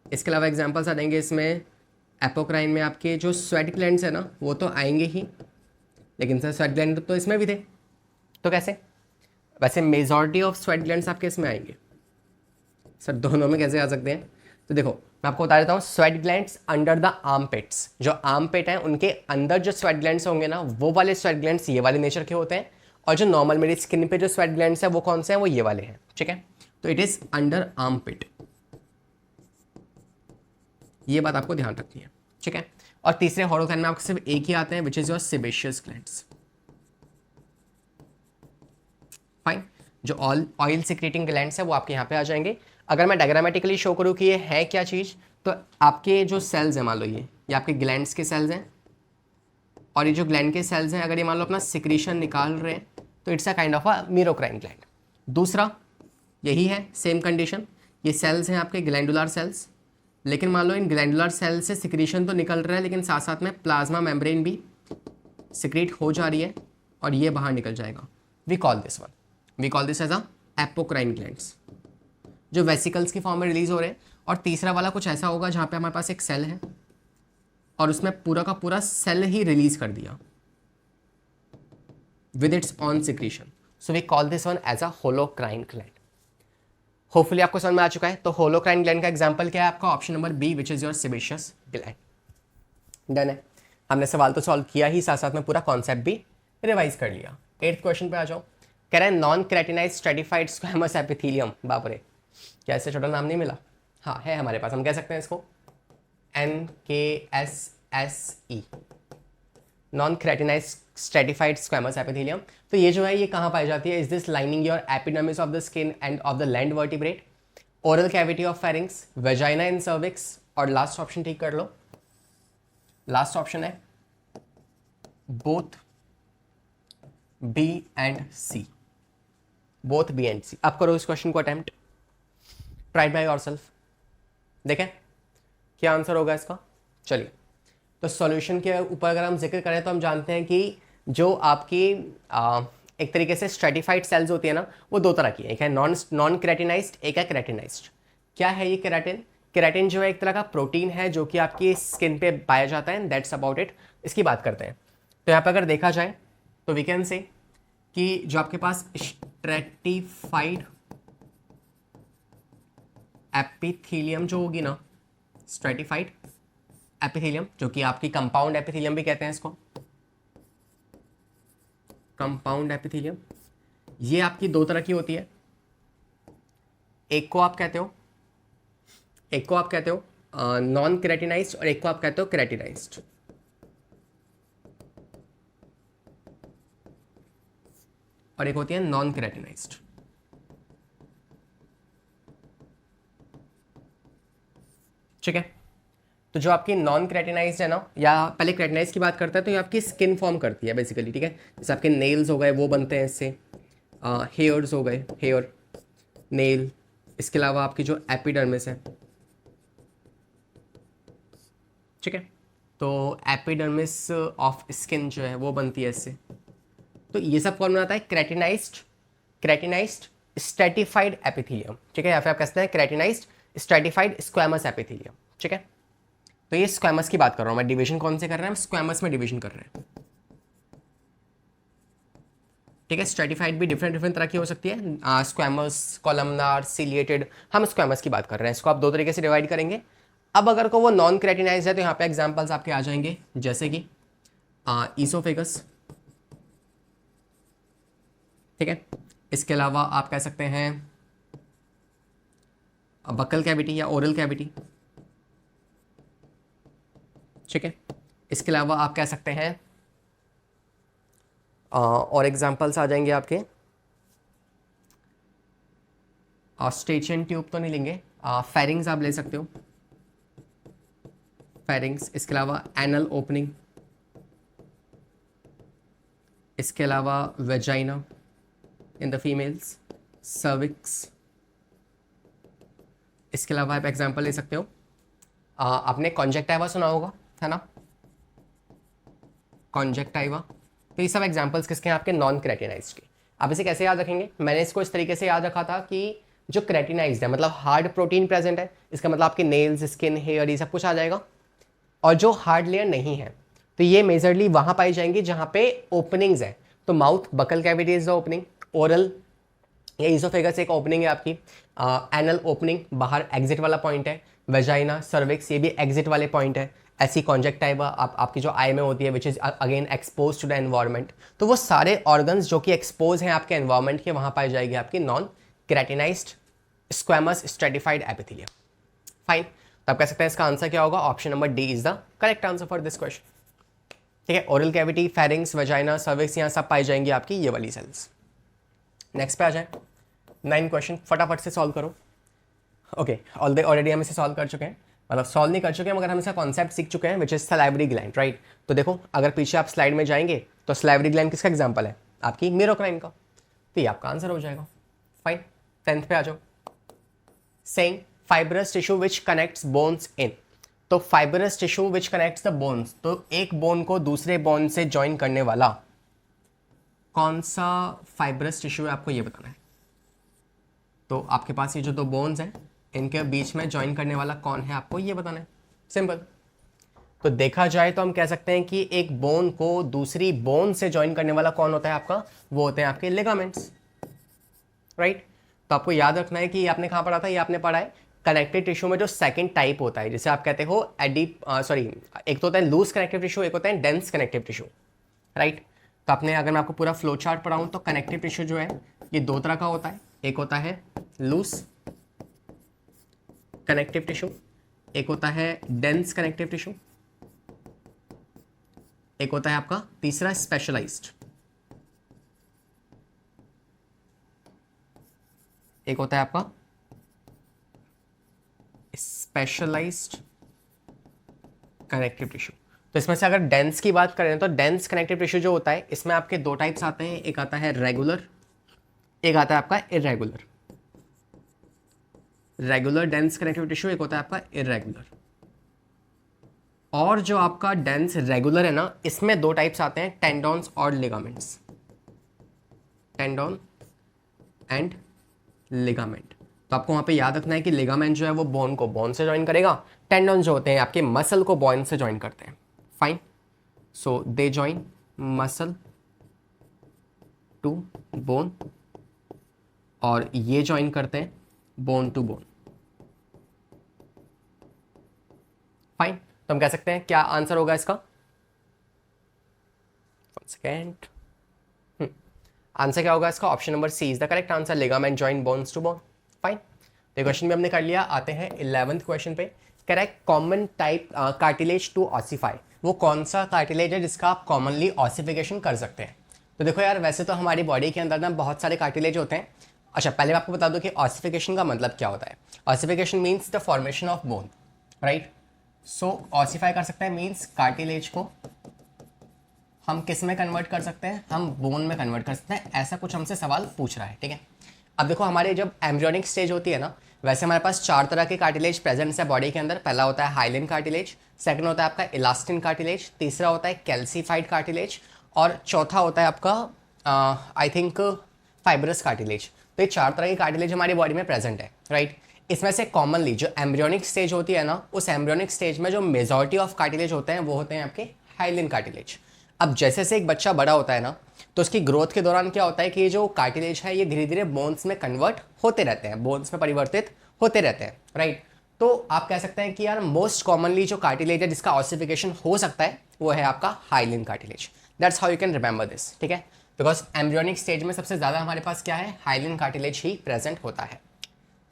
इसके अलावा एग्जांपल्स आ जाएंगे इसमें एपोक्राइन में आपके जो स्वेट ग्लैंड्स है ना वो तो आएंगे ही, लेकिन सर स्वेट ग्लैंड तो इसमें भी थे, तो कैसे? वैसे मेजॉरिटी ऑफ स्वेट ग्लैंड्स आपके इसमें आएंगे सर, दोनों में कैसे आ सकते हैं? तो देखो मैं आपको बता देता हूँ, sweat glands under the armpits, जो आर्म पिट है उनके अंदर जो स्वेट ग्लैंड्स होंगे ना वो वाले स्वेट ग्लैंड्स ये वाले नेचर के होते हैं, और जो नॉर्मल मेरी स्किन पे जो स्वेट ग्लैंड्स है वो कौन से हैं? वो ये वाले हैं, ठीक है। तो इट इज अंडर आर्म पिट, ये बात आपको ध्यान रखनी है, ठीक है। और तीसरे होलोक्राइन में आपको सिर्फ एक ही आते हैं, विच is your sebaceous glands, fine. जो ऑयल सिक्रेटिंग ग्लैंड्स है वो आपके यहाँ पे आ जाएंगे। अगर मैं डायग्रामेटिकली शो करूँ कि ये है क्या चीज़, तो आपके जो सेल्स हैं, मान लो ये आपके ग्लैंड्स के सेल्स हैं, और ये जो ग्लैंड के सेल्स हैं अगर ये मान लो अपना सिक्रीशन निकाल रहे हैं तो it's a kind of a मीरोक्राइन gland. दूसरा यही है, सेम कंडीशन, ये सेल्स हैं आपके ग्लैंडुलर सेल्स, लेकिन मान लो इन ग्लैंडुलर सेल से सिक्रीशन तो निकल रहा है लेकिन साथ साथ में प्लाज्मा मेम्ब्रेन भी सिक्रीट हो जा रही है और ये बाहर निकल जाएगा। We call this as a apocrine glands, जो वेसिकल्स की फॉर्म में रिलीज हो रहे हैं। और तीसरा वाला कुछ ऐसा होगा जहाँ पे हमारे पास एक सेल है और उसमें पूरा का पूरा सेल ही रिलीज कर दिया with its own secretion, so we call this one as a holocrine gland. Hopefully आपको समझ में आ चुका है। तो होलोक्राइन ग्लैंड का एग्जांपल क्या है आपका? Option number B, which is your sebaceous gland. Done है, हमने सवाल तो सॉल्व किया ही, साथ साथ में पूरा कॉन्सेप्ट भी रिवाइज कर लिया। 8th क्वेश्चन पे आ जाओ। कह रहे हैं non keratinize stratified squamous epithelium. बाप रे, क्या इससे छोटा नाम नहीं मिला? हाँ है हमारे पास, हम कह सकते हैं इसको NKSSE, non keratinize stratified squamous epithelium. तो ये जो है ये कहाँ पाई जाती है? Is this lining your epidermis of the skin and of the land vertebrate, oral cavity of pharynx, vagina in cervix, और लास्ट ऑप्शन ठीक कर लो, लास्ट ऑप्शन है both B and C, both B and C. आप करो इस question को attempt, try by yourself, देखें क्या आंसर होगा इसका। चलिए, तो सॉल्यूशन के ऊपर अगर हम जिक्र करें तो हम जानते हैं कि जो आपकी एक तरीके से स्ट्रेटिफाइड सेल्स होती है ना, वो 2 तरह की है, एक है नॉन क्रेटिनाइज्ड, एक है क्रेटिनाइज्ड। क्या है ये केराटिन? केराटिन जो है एक तरह का प्रोटीन है जो कि आपकी स्किन पे पाया जाता है, दैट्स अबाउट इट। इसकी बात करते हैं तो यहाँ पर अगर देखा जाए तो वी कैन से कि जो आपके पास स्ट्रेटिफाइड एपिथेलियम जो होगी ना, स्ट्रेटिफाइड एपिथेलियम, जो कि आपकी कंपाउंड एपिथेलियम भी कहते हैं इसको, कंपाउंड एपिथेलियम, ये आपकी 2 तरह की होती है। एक को आप कहते हो नॉन क्रेटिनाइज्ड और एक को आप कहते हो क्रेटिनाइज्ड। और एक होती है नॉन क्रेटिनाइज्ड। ठीक है, तो जो आपकी नॉन क्रेटिनाइज्ड है ना, या पहले क्रेटिनाइज की बात करते हैं तो ये आपकी स्किन फॉर्म करती है बेसिकली, ठीक है। जैसे आपके नेल्स हो गए वो बनते हैं इससे, हेयर्स हो गए, हेयर, नेल, इसके अलावा आपकी जो एपिडर्मिस है, ठीक है, तो एपिडर्मिस ऑफ स्किन जो है वो बनती है इससे। तो ये सब कौन बनाता है? क्रेटिनाइज्ड स्ट्रेटिफाइड एपिथेलियम, ठीक है, या फिर आप कहते हैं क्रेटिनाइज्ड स्ट्रेटिफाइड स्क्वैमस एपिथेलियम, ठीक है। तो ये स्क्वैमस की बात कर रहा हूँ मैं, डिवीजन कौन से कर रहे हैं? स्क्वैमस में डिवीजन कर रहे हैं, ठीक है। स्ट्रेटिफाइड भी डिफरेंट तरह की हो सकती है, स्क्वैमस, कॉलमनार, सिलिएटेड, हम स्क्वैमस की बात कर रहे हैं। इसको आप दो तरीके से डिवाइड करेंगे। अब अगर को वो नॉन क्रेटिनाइज है तो यहाँ पे एग्जांपल्स आपके आ जाएंगे, जैसे कि ईसोफेगस, ठीक है। इसके अलावा आप कह सकते हैं बक्कल कैविटी या ओरल कैविटी, ठीक है। इसके अलावा आप कह सकते हैं और एग्जांपल्स आ जाएंगे आपके, ऑस्ट्रेचियन ट्यूब तो नहीं लेंगे, फेरिंग्स आप ले सकते हो, फेरिंग्स। इसके अलावा एनल ओपनिंग, इसके अलावा vagina in the females, cervix. इसके अलावा आप एग्जांपल ले सकते हो, आपने कॉन्जेक्टाइवा सुना होगा, है ना, कॉन्जेक्टाइवा। तो ये सब एग्जांपल्स किसके हैं? आपके नॉन क्रेटिनाइज्ड के। आप इसे कैसे याद रखेंगे? मैंने इसको इस तरीके से याद रखा था कि जो क्रेटिनाइज्ड है मतलब हार्ड प्रोटीन प्रेजेंट है, इसका मतलब आपके नेल्स, स्किन, हेयर, ये सब कुछ आ जाएगा। और जो हार्ड लेयर नहीं है तो ये मेजरली वहाँ पाई जाएंगी जहाँ पे ओपनिंग्स है। तो mouth, buccal cavity is the opening, oral या ईसोफेगस एक ओपनिंग है आपकी, एनल ओपनिंग बाहर एग्जिट वाला पॉइंट है, वेजाइना, सर्विक्स ये भी एग्जिट वाले पॉइंट है। ऐसी कॉन्जेक्टाइवा आपकी जो आई में होती है which is again expose to the environment. तो वो सारे ऑर्गन्स जो कि एक्सपोज हैं आपके एनवायरनमेंट के, वहाँ पाई जाएगी आपकी non keratinized squamous stratified epithelium. Fine, तो आप कह सकते हैं इसका आंसर क्या होगा? Option number D is the correct answer for this question, ठीक है। Oral cavity, pharynx, vagina, cervix, यहाँ सब पाई जाएंगी आपकी ये वाली सेल्स। नेक्स्ट पे आ जाए, 9 क्वेश्चन फटाफट से सॉल्व करो। ओके, ऑलरेडी हम इसे सॉल्व कर चुके हैं, मतलब सॉल्व नहीं कर चुके हैं मगर हम इसका कॉन्सेप्ट सीख चुके हैं, which is salivary gland, right. तो देखो अगर पीछे आप स्लाइड में जाएंगे तो सलाइवरी ग्लैंड किसका एग्जाम्पल है? आपकी मीरोक्राइन का। तो ये आपका आंसर हो जाएगा। फाइन, 10th पे आ जाओ। Saying fibrous tissue which connects bones in. तो fibrous tissue which connects the bones, तो एक बोन को दूसरे बोन से ज्वाइन करने वाला कौन सा फाइब्रस टिश्यू है, आपको ये बताना है। तो आपके पास ये जो दो बोन्स हैं इनके बीच में ज्वाइन करने वाला कौन है, आपको ये बताना है। सिंपल। तो देखा जाए तो हम कह सकते हैं कि एक बोन को दूसरी बोन से ज्वाइन करने वाला कौन होता है आपका? वो होते हैं आपके लिगामेंट्स, राइट। तो आपको याद रखना है कि ये आपने कहाँ पढ़ा था? ये आपने पढ़ा है कनेक्टिव टिश्यू में जो सेकंड टाइप होता है, जिसे आप कहते हो एक तो होता है लूज कनेक्टिव टिश्यू, एक होता है डेंस कनेक्टिव टिश्यू, राइट। तो आपने, अगर मैं आपको पूरा फ्लो चार्ट पढ़ाऊँ तो कनेक्टिव टिश्यू जो है ये दो तरह का होता है। एक होता है लूज कनेक्टिव टिश्यू, एक होता है डेंस कनेक्टिव टिश्यू, एक होता है आपका तीसरा स्पेशलाइज्ड, एक होता है आपका स्पेशलाइज्ड कनेक्टिव टिश्यू। तो इसमें से अगर डेंस की बात करें तो डेंस कनेक्टिव टिश्यू जो होता है इसमें आपके दो टाइप्स आते हैं, एक आता है रेगुलर, एक आता है आपका irregular. Regular dense connective tissue, एक होता है आपका इरेगुलर। और जो आपका डेंस रेगुलर है ना, इसमें दो टाइप्स आते हैं, टेंडॉन्स और लिगामेंट्स, टेंडॉन एंड लिगामेंट। तो आपको वहां पे याद रखना है कि लिगामेंट जो है वो बोन को बोन से ज्वाइन करेगा, टेंडॉन जो होते हैं आपके मसल को बोन से ज्वाइन करते हैं। Fine, so they join muscle to bone, और ये ज्वाइन करते हैं बोन टू बोन। फाइन, तो हम कह सकते हैं क्या आंसर होगा इसका? सेकेंड आंसर क्या होगा इसका? Option number C is the correct answer, ligament join bones to bone. Fine, तो क्वेश्चन भी हमने कर लिया। आते हैं 11th क्वेश्चन पे। Correct common type cartilage to ossify. वो कौन सा कार्टिलेज है जिसका आप कॉमनली ऑसिफिकेशन कर सकते हैं? तो देखो यार, वैसे तो हमारी बॉडी के अंदर ना बहुत सारे कार्टिलेज होते हैं। अच्छा, पहले मैं आपको बता दूं कि ऑसिफिकेशन का मतलब क्या होता है। Ossification means the formation of bone, right. So ossify कर सकते हैं मीन्स कार्टिलेज को हम किस में कन्वर्ट कर सकते हैं? हम बोन में कन्वर्ट कर सकते हैं। ऐसा कुछ हमसे सवाल पूछ रहा है, ठीक है। अब देखो हमारे जब एम्ब्रियोनिक स्टेज होती है ना, वैसे हमारे पास 4 तरह के कार्टिलेज प्रेजेंट है बॉडी के अंदर। पहला होता है हाइलिन कार्टिलेज, सेकंड होता है आपका इलास्टिन कार्टिलेज, तीसरा होता है कैल्सीफाइड कार्टिलेज, और चौथा होता है आपका आई थिंक फाइब्रस कार्टिलेज। तो ये 4 तरह की कार्टिलेज हमारी बॉडी में प्रेजेंट है, राइट। इसमें से कॉमनली जो एम्ब्रियोनिक स्टेज होती है ना, उस एम्ब्रियोनिक स्टेज में जो मेजॉरिटी ऑफ कार्टिलेज होते हैं वो होते हैं आपके हाइलिन कार्टिलेज। अब जैसे से एक बच्चा बड़ा होता है ना, तो उसकी ग्रोथ के दौरान क्या होता है कि ये जो कार्टिलेज है ये धीरे धीरे बोन्स में कन्वर्ट होते रहते हैं, बोन्स में परिवर्तित होते रहते हैं, राइट। तो आप कह सकते हैं कि यार मोस्ट कॉमनली जो कार्टिलेज है जिसका ऑसिफिकेशन हो सकता है वो है आपका hyaline cartilage. That's how you can remember this, ठीक है। बिकॉज एम्ब्रियोनिक स्टेज में सबसे ज़्यादा हमारे पास क्या है, हाइलिन कार्टिलेज ही प्रेजेंट होता है।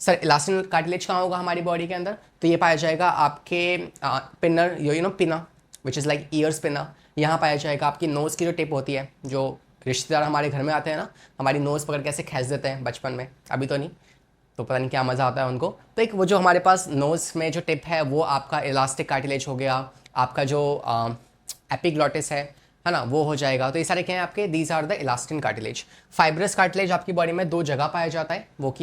सर इलास्टिन कार्टिलेज कहाँ होगा हमारी बॉडी के अंदर, तो ये पाया जाएगा आपके पिनर, यू नो पिना विच इज़ लाइक ईयर्स पिना। यहाँ पाया जाएगा आपकी नोज़ की जो टिप होती है, जो रिश्तेदार हमारे घर में आते हैं ना, हमारी नोज़ पकड़ के ऐसे खींच देते हैं बचपन में, अभी तो नहीं, तो पता नहीं क्या मज़ा आता है उनको। तो एक वो जो हमारे पास नोज़ में जो टिप है वो आपका इलास्टिक कार्टिलेज हो गया। आपका जो एपिग्लॉटिस है ना, वो हो जाएगा। तो ये सारे क्या हैं आपके, these are the elastin cartilage. Fibrous cartilage आपकी बॉडी में 2 जगह पाया जाता है, वो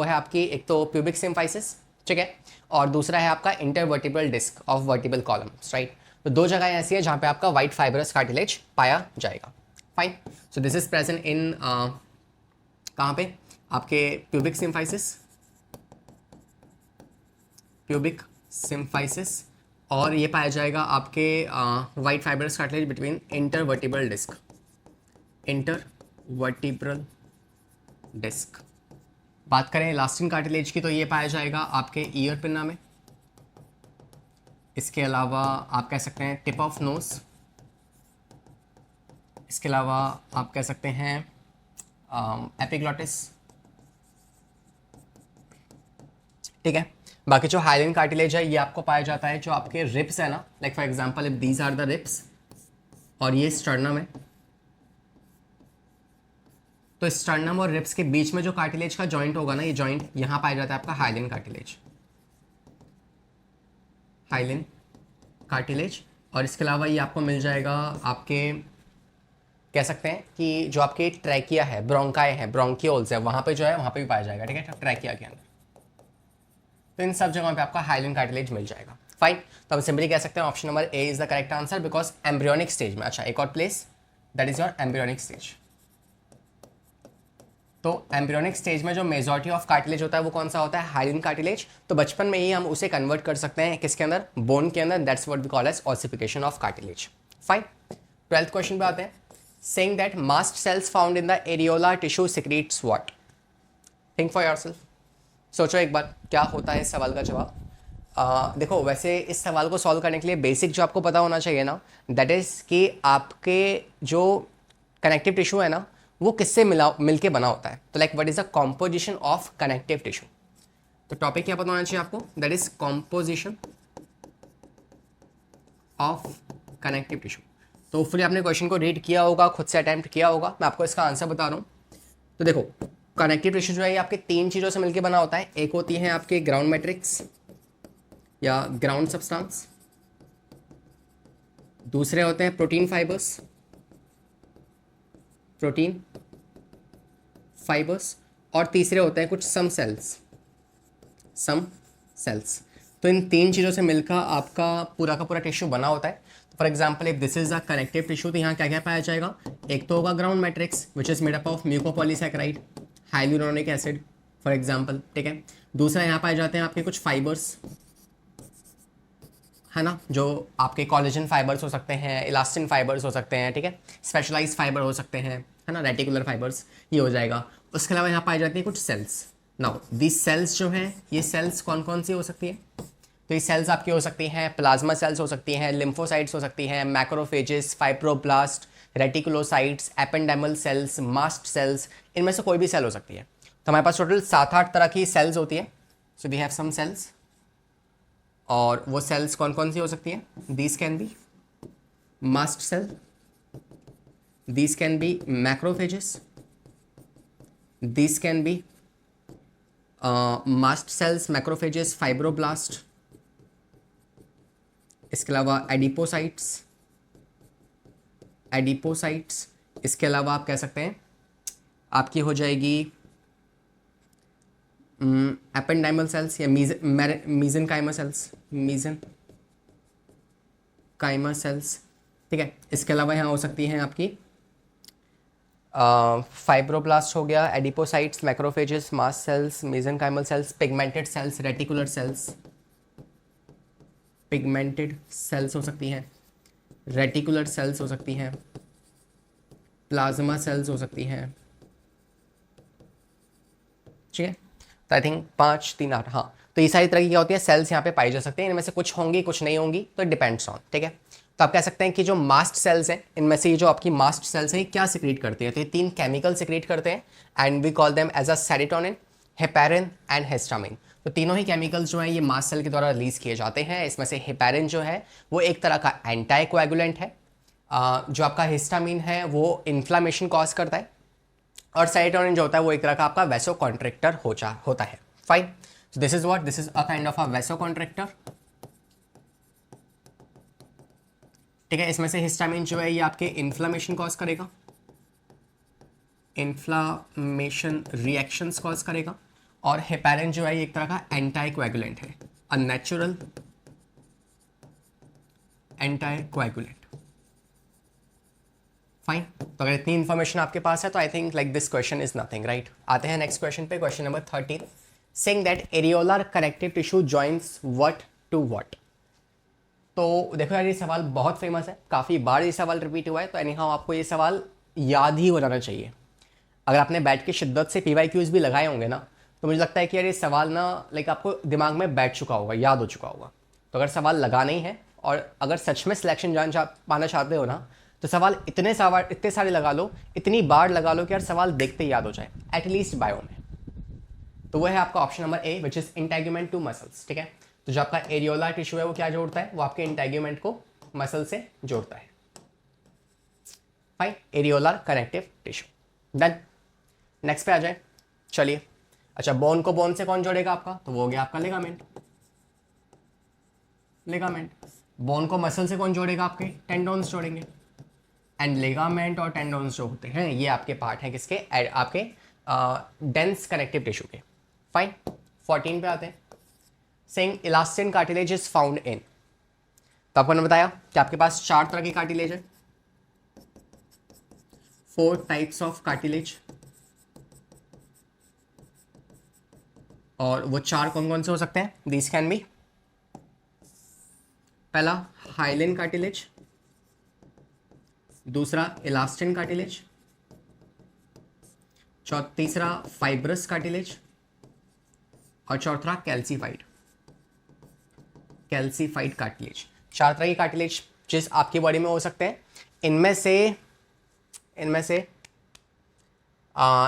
है आपकी एक तो प्यूबिक सिम्फाइसिस, ठीक है, और दूसरा है आपका intervertebral disc of vertebral columns, right. तो 2 जगह ऐसी है जहाँ पे आपका वाइट फाइब्रस कार्टिलेज पाया जाएगा। Fine, so this is present in कहाँ पे, आपके प्यूबिक सिम्फाइसिस, और ये पाया जाएगा आपके white fibrous cartilage between intervertebral disc. बात करें इलास्टिन कार्टिलेज की तो ये पाया जाएगा आपके ईयर पिन्ना में। इसके अलावा आप कह सकते हैं टिप ऑफ नोज, इसके अलावा आप कह सकते हैं एपिग्लॉटिस, ठीक है। बाकी जो हाइलिन कार्टिलेज है ये आपको पाया जाता है जो आपके रिब्स है ना, like for example if these are the ribs और ये स्टर्नम है, तो स्टर्नम और रिब्स के बीच में जो कार्टिलेज का जॉइंट होगा ना, ये जॉइंट यहाँ पाया जाता है आपका हाइलिन कार्टिलेज। और इसके अलावा ये आपको मिल जाएगा आपके, कह सकते हैं कि जो आपके ट्रैकिया है, ब्रोंकाई है, ब्रोंकियोल्स है, वहाँ पे जो है वहाँ पे भी पाया जाएगा, ठीक है, ट्रैकिया के अंदर। तो इन सब जगहों पे आपका हाइलिन कार्टिलेज मिल जाएगा। फाइन, तो हम सिंपली कह सकते हैं option number A is the correct answer because embryonic stage में। अच्छा, एक और place, that is your embryonic stage. तो एम्ब्रियोनिक स्टेज में जो मेजॉरिटी ऑफ कार्टिलेज होता है वो कौन सा होता है, हाइलिन कार्टिलेज। तो बचपन में ही हम उसे कन्वर्ट कर सकते हैं किसके अंदर, बोन के अंदर। That's what we call as ossification of cartilage. Fine, 12th question पे आते हैं। Saying that mast cells found in the areola tissue secretes what? Think for yourself. सोचो एक बार क्या होता है इस सवाल का जवाब। देखो वैसे इस सवाल को सॉल्व करने के लिए बेसिक जो आपको पता होना चाहिए ना, दैट इज़ कि आपके जो कनेक्टिव टिश्यू है ना वो किससे मिलके बना होता है। तो like what is the composition of connective tissue. तो टॉपिक क्या पता होना चाहिए आपको, that is composition of connective tissue. तो होपफुली आपने क्वेश्चन को रीड किया होगा, खुद से अटैम्प्ट किया होगा। मैं आपको इसका आंसर बता रहा हूँ। तो देखो कनेक्टिव टिश्यू जो है ये आपके 3 चीज़ों से मिलकर बना होता है। एक होती है आपके ग्राउंड मैट्रिक्स या ग्राउंड सब्सटेंस, दूसरे होते हैं प्रोटीन फाइबर्स, और तीसरे होते हैं कुछ सम सेल्स। तो इन 3 चीज़ों से मिलकर आपका पूरा का पूरा टिश्यू बना होता है। For example if this is a connective tissue, तो यहाँ क्या क्या पाया जाएगा, एक तो होगा ground matrix which is made up of mucopolysaccharide, hyaluronic acid for example, ठीक है। दूसरा यहाँ पाए जाते हैं आपके कुछ फाइबर्स, है ना, जो आपके कोलेजन फाइबर्स हो सकते हैं, इलास्टिन फाइबर्स हो सकते हैं, ठीक है, स्पेशलाइज्ड फाइबर हो सकते हैं, है ना, रेटिकुलर फाइबर्स, ये हो जाएगा। उसके अलावा यहाँ पाई जाती है कुछ सेल्स। नाउ दिस सेल्स जो हैं, ये सेल्स कौन कौन सी हो सकती है, तो ये सेल्स आपकी हो सकती हैं प्लाज्मा सेल्स हो सकती हैं, लिम्फोसाइट्स हो सकती हैं, macrophages, fibroblast, reticulocytes, ependymal cells, mast cells, इनमें से कोई भी सेल हो सकती है। तो हमारे पास टोटल 7-8 तरह की सेल्स होती है। So we have some cells, और वो सेल्स कौन कौन सी हो सकती हैं, these can be mast cell, these can be macrophages, these can be mast cells, macrophages, fibroblast, इसके अलावा एडिपोसाइट्स, इसके अलावा आप कह सकते हैं आपकी हो जाएगी एपेंडाइमल सेल्स या मीजनकाइमल सेल्स, मीजनकाइमल सेल्स, ठीक है। इसके अलावा यहाँ हो सकती हैं आपकी फाइब्रोब्लास्ट हो गया, adipocytes, macrophages, mast cells, mesenchymal cells, pigmented cells, reticular cells, pigmented cells हो सकती हैं, रेटिकुलर सेल्स हो सकती हैं, प्लाज्मा सेल्स हो सकती हैं, ठीक है। तो आई थिंक 5, 3, 8, हाँ, तो ये सारी तरह की क्या होती है सेल्स यहाँ पे पाई जा सकते हैं। इनमें से कुछ होंगी कुछ नहीं होंगी, तो डिपेंड्स ऑन, ठीक है। तो आप कह सकते हैं कि जो मास्ट सेल्स हैं, इनमें से ये जो आपकी मास्ट सेल्स हैं क्या सिक्रीट करती है, तो ये 3 केमिकल सिक्रीट करते हैं and we call them as a serotonin, heparin and histamine. तो तीनों ही केमिकल्स जो हैं ये मास्ट सेल के द्वारा रिलीज किए जाते हैं। इसमें से हेपेरिन जो है वो एक तरह का एंटी कोएगुलेंट है, जो आपका हिस्टामिन है वो इन्फ्लामेशन कॉज करता है, और सेरोटोनिन जो होता है वो एक तरह का आपका वैसोकॉन्ट्रिक्टर होता है। Fine, so this is what, this is a kind of a vasoconstrictor, ठीक है। इसमें से हिस्टामिन जो है ये आपके इन्फ्लामेशन कॉज करेगा, इन्फ्लामेशन रिएक्शंस कॉज करेगा, और हेपेरिन जो है ये एक तरह का एंटी कोएगुलेंट है, a natural anti coagulant. Fine, तो अगर इतनी इन्फॉर्मेशन आपके पास है तो I think like this question is nothing, right. आते हैं नेक्स्ट क्वेश्चन पे, question number 13, saying that areolar connective tissue joins what to what. तो देखो यार ये सवाल बहुत फेमस है, काफ़ी बार ये सवाल रिपीट हुआ है, तो एनी हाउ आपको ये सवाल याद ही हो जाना चाहिए। अगर आपने बैठ के शिद्दत से PYQs भी लगाए होंगे ना, तो मुझे लगता है कि यार ये सवाल ना लाइक आपको दिमाग में बैठ चुका होगा, याद हो चुका होगा। तो अगर सवाल लगा नहीं है और अगर सच में सिलेक्शन पाना चाहते हो ना, तो सवाल इतने सारे लगा लो, इतनी बार लगा लो कि यार सवाल देखते ही याद हो जाए, एटलीस्ट बायो में। तो वो है आपका option number A, which is integument to muscles, ठीक है। तो जो आपका एरियोला टिश्यू है वो क्या जोड़ता है, वो आपके इंटेगुमेंट को मसल से जोड़ता है। Fine, areolar connective tissue, done. Next पे आ जाए, चलिए। अच्छा, बोन को बोन से कौन जोड़ेगा आपका, तो वो हो गया आपका लिगामेंट, लिगामेंट। बोन को मसल से कौन जोड़ेगा, आपके टेंडोन्स जोड़ेंगे, एंड लिगामेंट और टेंडोन्स जो होते हैं ये आपके पार्ट हैं किसके, आपके डेंस कनेक्टिव टिश्यू के। फाइन, 14 पे आते हैं, saying elastin cartilage is found in. तो आपको ने बताया कि आपके पास 4 तरह की कार्टिलेज है, 4 टाइप्स ऑफ कार्टिलेज, और वो 4 कौन कौन से हो सकते हैं, दिस कैन बी, पहला हाइलिन कार्टिलेज, दूसरा इलास्टिन कार्टिलेज, तीसरा फाइब्रस कार्टिलेज, और चौथा कैल्सीफाइड कार्टिलेज। 4 तरह की कार्टिलेज जिस आपकी बॉडी में हो सकते हैं। इनमें से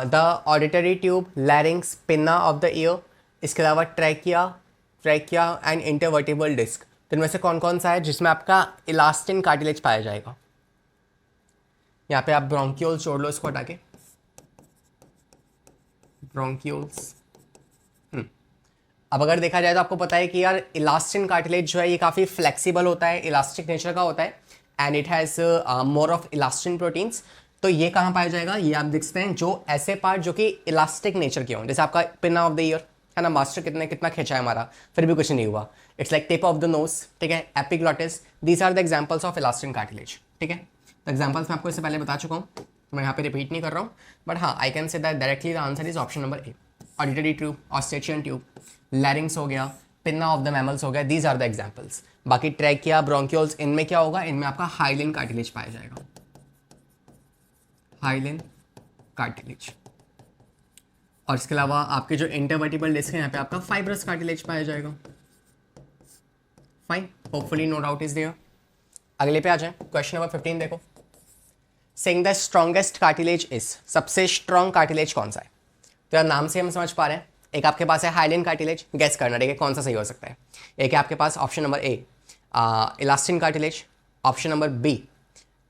the auditory tube, लैरिंग्स, pinna of the year, इसके अलावा ट्रैकिया एंड इंटरवर्टिबल डिस्क। तो इनमें से कौन कौन सा है जिसमें आपका इलास्टिन कार्टिलेज पाया जाएगा। यहाँ पे आप ब्रोंकियोल्स जोड़ लो इसको हटा के, ब्रोंकियोल्स। अब अगर देखा जाए तो आपको पता है कि यार इलास्टिन कार्टिलेज जो है ये काफ़ी फ्लेक्सिबल होता है, इलास्टिक नेचर का होता है, and it has more of elastin proteins. तो ये कहाँ पाया जाएगा, ये आप देख सकते हैं जो ऐसे पार्ट जो कि इलास्टिक नेचर के हों, जैसे आपका पिन ऑफ द ईयर है ना, मास्टर कितना खींचा है हमारा, फिर भी कुछ नहीं हुआ, it's like tip of the nose, ठीक है, epiglottis, these are the examples of elastin cartilage, ठीक है। तो एग्जाम्पल्स मैं आपको इससे पहले बता चुका हूँ, तो मैं यहाँ पे रिपीट नहीं कर रहा हूँ, बट हाँ I can say that directly the answer is option number A, auditory tube, eustachian tube, larynx हो गया, पिन्ना ऑफ द मैमल्स हो गया, दीज आर द एग्जाम्पल्स। बाकी ट्रैकिया, ब्रोंकियोल्स, इनमें क्या होगा, इनमें आपका हाइलिन कार्टिलेज पाया जाएगा, हाइलिन कार्टिलेज। और इसके अलावा आपके जो इंटरवर्टिबल डिस्क है यहाँ पे आपका फाइब्रस कार्टिलेज पाया जाएगा। Fine, hopefully no doubt is there. अगले पे आ जाए, क्वेश्चन नंबर 15 देखो, saying the strongest cartilage is, सबसे स्ट्रॉन्ग कार्टिलेज कौन सा है। तो यार नाम से हम समझ पा रहे हैं, एक आपके पास है हाइलिन कार्टिलेज, गेस करना ठीक है कौन सा सही हो सकता है। एक है आपके पास option number A elastin cartilage, option number B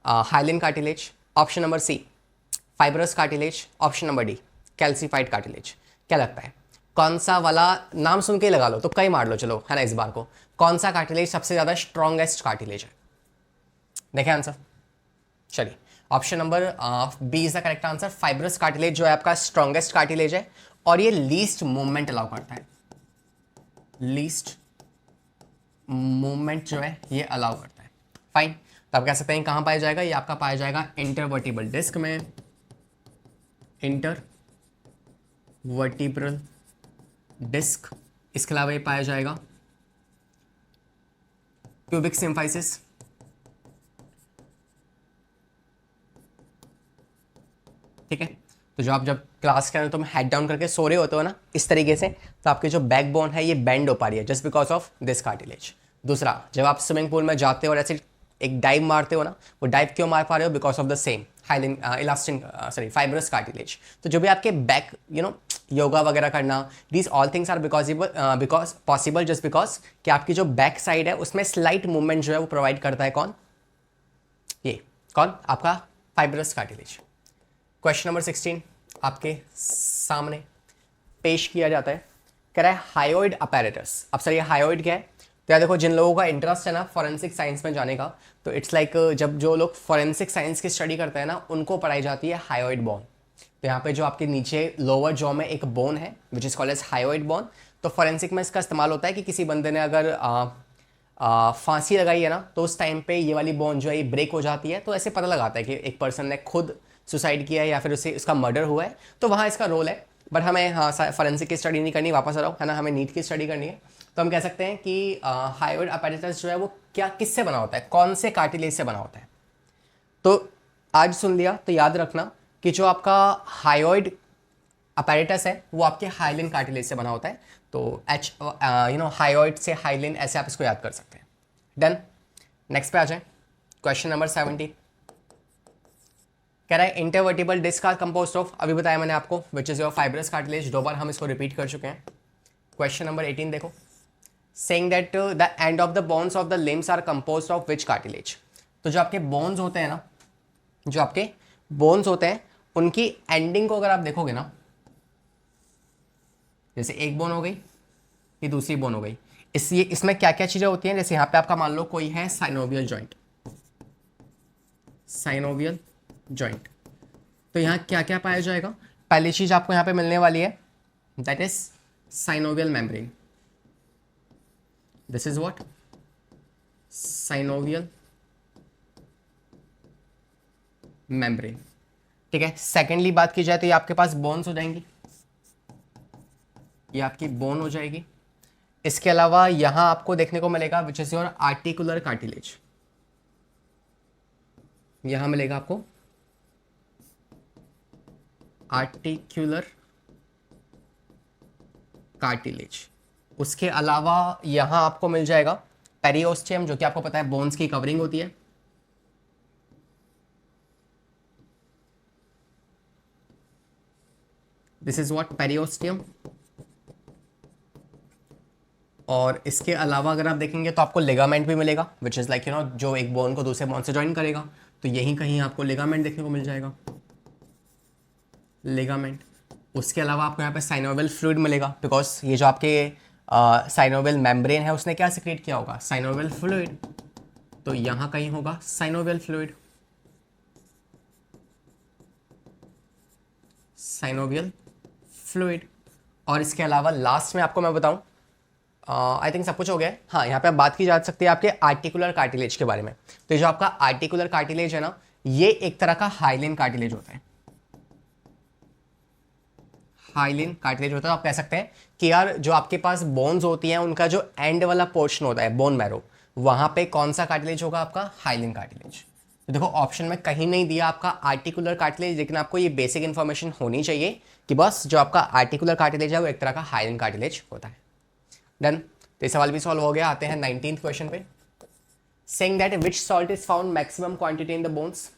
hyaline cartilage, option number C fibrous cartilage, option number D calcified cartilage. क्या लगता है कौन सा वाला, नाम सुन के लगा लो, तो कई मार लो चलो है ना इस बार को, कौन सा कार्टिलेज सबसे ज़्यादा स्ट्रॉन्गेस्ट कार्टिलेज है। देखें आंसर, चलिए option number B is the correct answer. Fibrous cartilage जो है आपका स्ट्रॉन्गेस्ट कार्टिलेज है, और ये लीस्ट मूवमेंट अलाउ करता है, लीस्ट मूवमेंट जो है ये अलाउ करता है। फाइन, तो आप कह सकते हैं कहाँ पाया जाएगा, ये आपका पाया जाएगा इंटरवर्टिबल डिस्क में, इंटरवर्टिब्रल डिस्क। इसके अलावा ये पाया जाएगा क्यूबिक सिम्फाइसिस, ठीक है। तो जो आप जब क्लास के अंदर तुम हेड डाउन करके सो रहे होते हो ना इस तरीके से, तो आपकी जो बैक बोन है ये बेंड हो पा रही है just because of this cartilage. दूसरा, जब आप स्विमिंग पूल में जाते हो और ऐसे एक डाइव मारते हो ना, वो डाइव क्यों मार पा रहे हो, because of the same hyaline elastin fibrous cartilage. तो जो भी आपके बैक योगा वगैरह करना, these all things are because possible just because कि आपकी जो बैक साइड है उसमें स्लाइट मूवमेंट जो है वो प्रोवाइड करता है कौन, ये कौन, आपका फाइब्रस कार्टिलेज। क्वेश्चन नंबर 16 आपके सामने पेश किया जाता है, कह रहा है हायोइड अपैरेटस। अब सर ये हायोइड क्या है, तो यार देखो जिन लोगों का इंटरेस्ट है ना फॉरेंसिक साइंस में जाने का, तो इट्स लाइक जब जो लोग फॉरेंसिक साइंस की स्टडी करते हैं ना उनको पढ़ाई जाती है हायोइड बोन। तो यहाँ पे जो आपके नीचे लोअर जॉ में एक बोन है which is called as hyoid bone. तो फॉरेंसिक में इसका इस्तेमाल होता है कि किसी बंदे ने अगर फांसी लगाई है ना, तो उस टाइम पे ये वाली बोन जो है ये ब्रेक हो जाती है, तो ऐसे पता लगाता है कि एक पर्सन ने खुद सुसाइड किया है या फिर उसे उसका मर्डर हुआ है, तो वहाँ इसका रोल है। बट हमें हाँ फॉरेंसिक की स्टडी नहीं करनी, वापस आ रहा हूँ है ना, हमें नीट की स्टडी करनी है। तो हम कह सकते हैं कि हायोइड अपैरेटस जो है वो क्या किससे बना होता है, कौन से कार्टिलेज से बना होता है। तो आज सुन लिया तो याद रखना कि जो आपका हायोइड अपैरेटस है वो आपके हाइलिन कार्टिलेज से बना होता है। तो हायोइड से हाइलिन, ऐसे आप इसको याद कर सकते हैं। डन, नेक्स्ट पे आ जाए। क्वेश्चन नंबर 70 कह रहा है intervertebral disc are composed of, अभी बताया मैंने आपको, which is your fibrous cartilage, 2 बार हम इसको रिपीट कर चुके हैं। क्वेश्चन नंबर 18 देखो, saying that the end of the bones of the limbs are composed of which cartilage. तो जो आपके बोन्स होते हैं ना, जो आपके बोन्स होते हैं उनकी एंडिंग को अगर आप देखोगे ना, जैसे एक बोन हो गई, ये दूसरी बोन हो गई, इसमें क्या क्या चीजें होती हैं, जैसे यहाँ पे आपका मान लो कोई है साइनोवियल जॉइंट, साइनोवियल जॉइंट, तो यहाँ क्या क्या पाया जाएगा, पहली चीज आपको यहाँ पे मिलने वाली है that is synovial membrane. This is what, synovial membrane, ठीक है। सेकेंडली बात की जाए तो ये आपके पास बोन्स हो जाएंगी, ये आपकी बोन हो जाएगी। इसके अलावा यहां आपको देखने को मिलेगा विच इज योर आर्टिकुलर कार्टिलेज, यहां मिलेगा आपको आर्टिकुलर कार्टिलेज। उसके अलावा यहां आपको मिल जाएगा पेरिओस्टियम, जो कि आपको पता है बोन्स की कवरिंग होती है। This is what, periosteum. और इसके अलावा अगर आप देखेंगे तो आपको लिगामेंट भी मिलेगा विच इज लाइक जो एक बोन को दूसरे बोन से ज्वाइन करेगा, तो यहीं कहीं आपको लिगामेंट देखने को मिल जाएगा, लिगामेंट। उसके अलावा आपको यहाँ पे साइनोवियल फ्लूइड मिलेगा, बिकॉज ये जो आपके साइनोवियल मेम्ब्रेन है उसने क्या सिक्रेट किया होगा, साइनोवियल फ्लूइड, तो यहाँ कहीं होगा साइनोवियल फ्लूइड, साइनोवियल फ्लूइड। और इसके अलावा लास्ट में आपको मैं बताऊं, आई थिंक सब कुछ हो गया है। हाँ, यहाँ पे आप बात की जा सकती है आपके आर्टिकुलर कार्टिलेज के बारे में। तो जो आपका आर्टिकुलर कार्टिलेज है ना, ये एक तरह का हाइलिन कार्टिलेज होता है, हाइलिन कार्टिलेज होता है। आप कह सकते हैं कि यार जो आपके पास बोन्स होती हैं उनका जो एंड वाला पोर्शन होता है बोन मैरो, वहां पे कौन सा कार्टिलेज होगा, आपका हाइलिन कार्टिलेज। तो देखो ऑप्शन में कहीं नहीं दिया आपका आर्टिकुलर कार्टिलेज, लेकिन आपको ये बेसिक इन्फॉर्मेशन होनी चाहिए कि बस जो आपका आर्टिकुलर कार्टिलेज है वो एक तरह का हाइलिन कार्टिलेज होता है। डन, तो ये सवाल भी सॉल्व हो गया। आते हैं 19th क्वेश्चन पे, saying that which salt is found maximum quantity in the bones.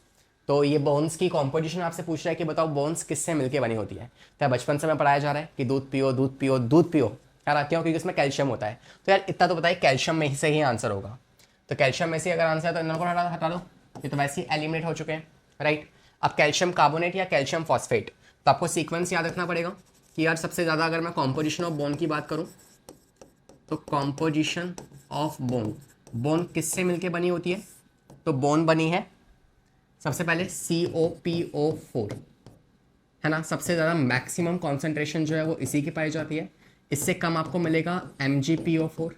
तो ये बोन्स की कॉम्पोजिशन आपसे पूछ रहा है कि बताओ बोन्स किससे मिलकर बनी होती है। तो बचपन से मैं पढ़ाया जा रहा है कि दूध पियो दूध पियो दूध पियो, यार क्यों, क्योंकि उसमें कैल्शियम होता है। तो यार इतना तो बताइए कैल्शियम में से ही आंसर होगा, तो कैल्शियम में से अगर आंसर है तो इन दोनों को हटा दो, ये तो वैसे ही एलिमिनेट हो चुके हैं, राइट। अब कैल्शियम कार्बोनेट या कैल्शियम फॉस्फेट, तो आपको सीक्वेंस याद रखना पड़ेगा कि यार सबसे ज़्यादा अगर मैं कॉम्पोजिशन ऑफ बोन की बात करूँ तो कॉम्पोजिशन ऑफ बोन, बोन किससे मिलके बनी होती है, तो बोन बनी है सबसे पहले COPO4, है ना, सबसे ज़्यादा मैक्सिमम कॉन्सेंट्रेशन जो है वो इसी की पाई जाती है। इससे कम आपको मिलेगा MgPO4,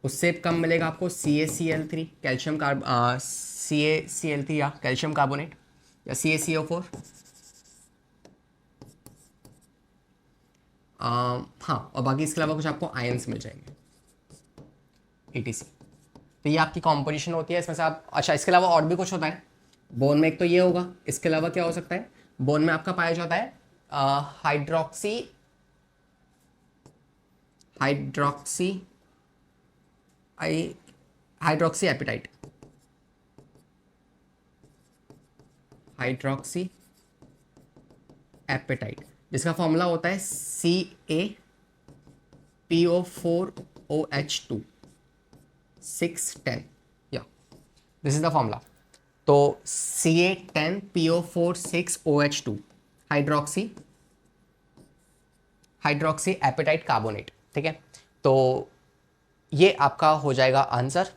उससे कम मिलेगा आपको CaCl3 कैल्शियम कार्ब CaCl3 या कैल्शियम कार्बोनेट या CaCO4। हाँ, और बाकी इसके अलावा कुछ आपको आयंस मिल जाएंगे ETC। तो ये आपकी कॉम्पोजिशन होती है इसमें से आप। अच्छा, इसके अलावा और भी कुछ होता है बोन में, एक तो ये होगा, इसके अलावा क्या हो सकता है बोन में आपका पाया जाता है हाइड्रोक्सी एपेटाइट, हाइड्रोक्सी एपेटाइट, जिसका फॉर्मूला होता है CaPO4OH2 610, या दिस इज द फॉर्मूला। तो Ca10PO4 6OH2 hydroxy apatite carbonate. ठीक है, तो ये आपका हो जाएगा आंसर।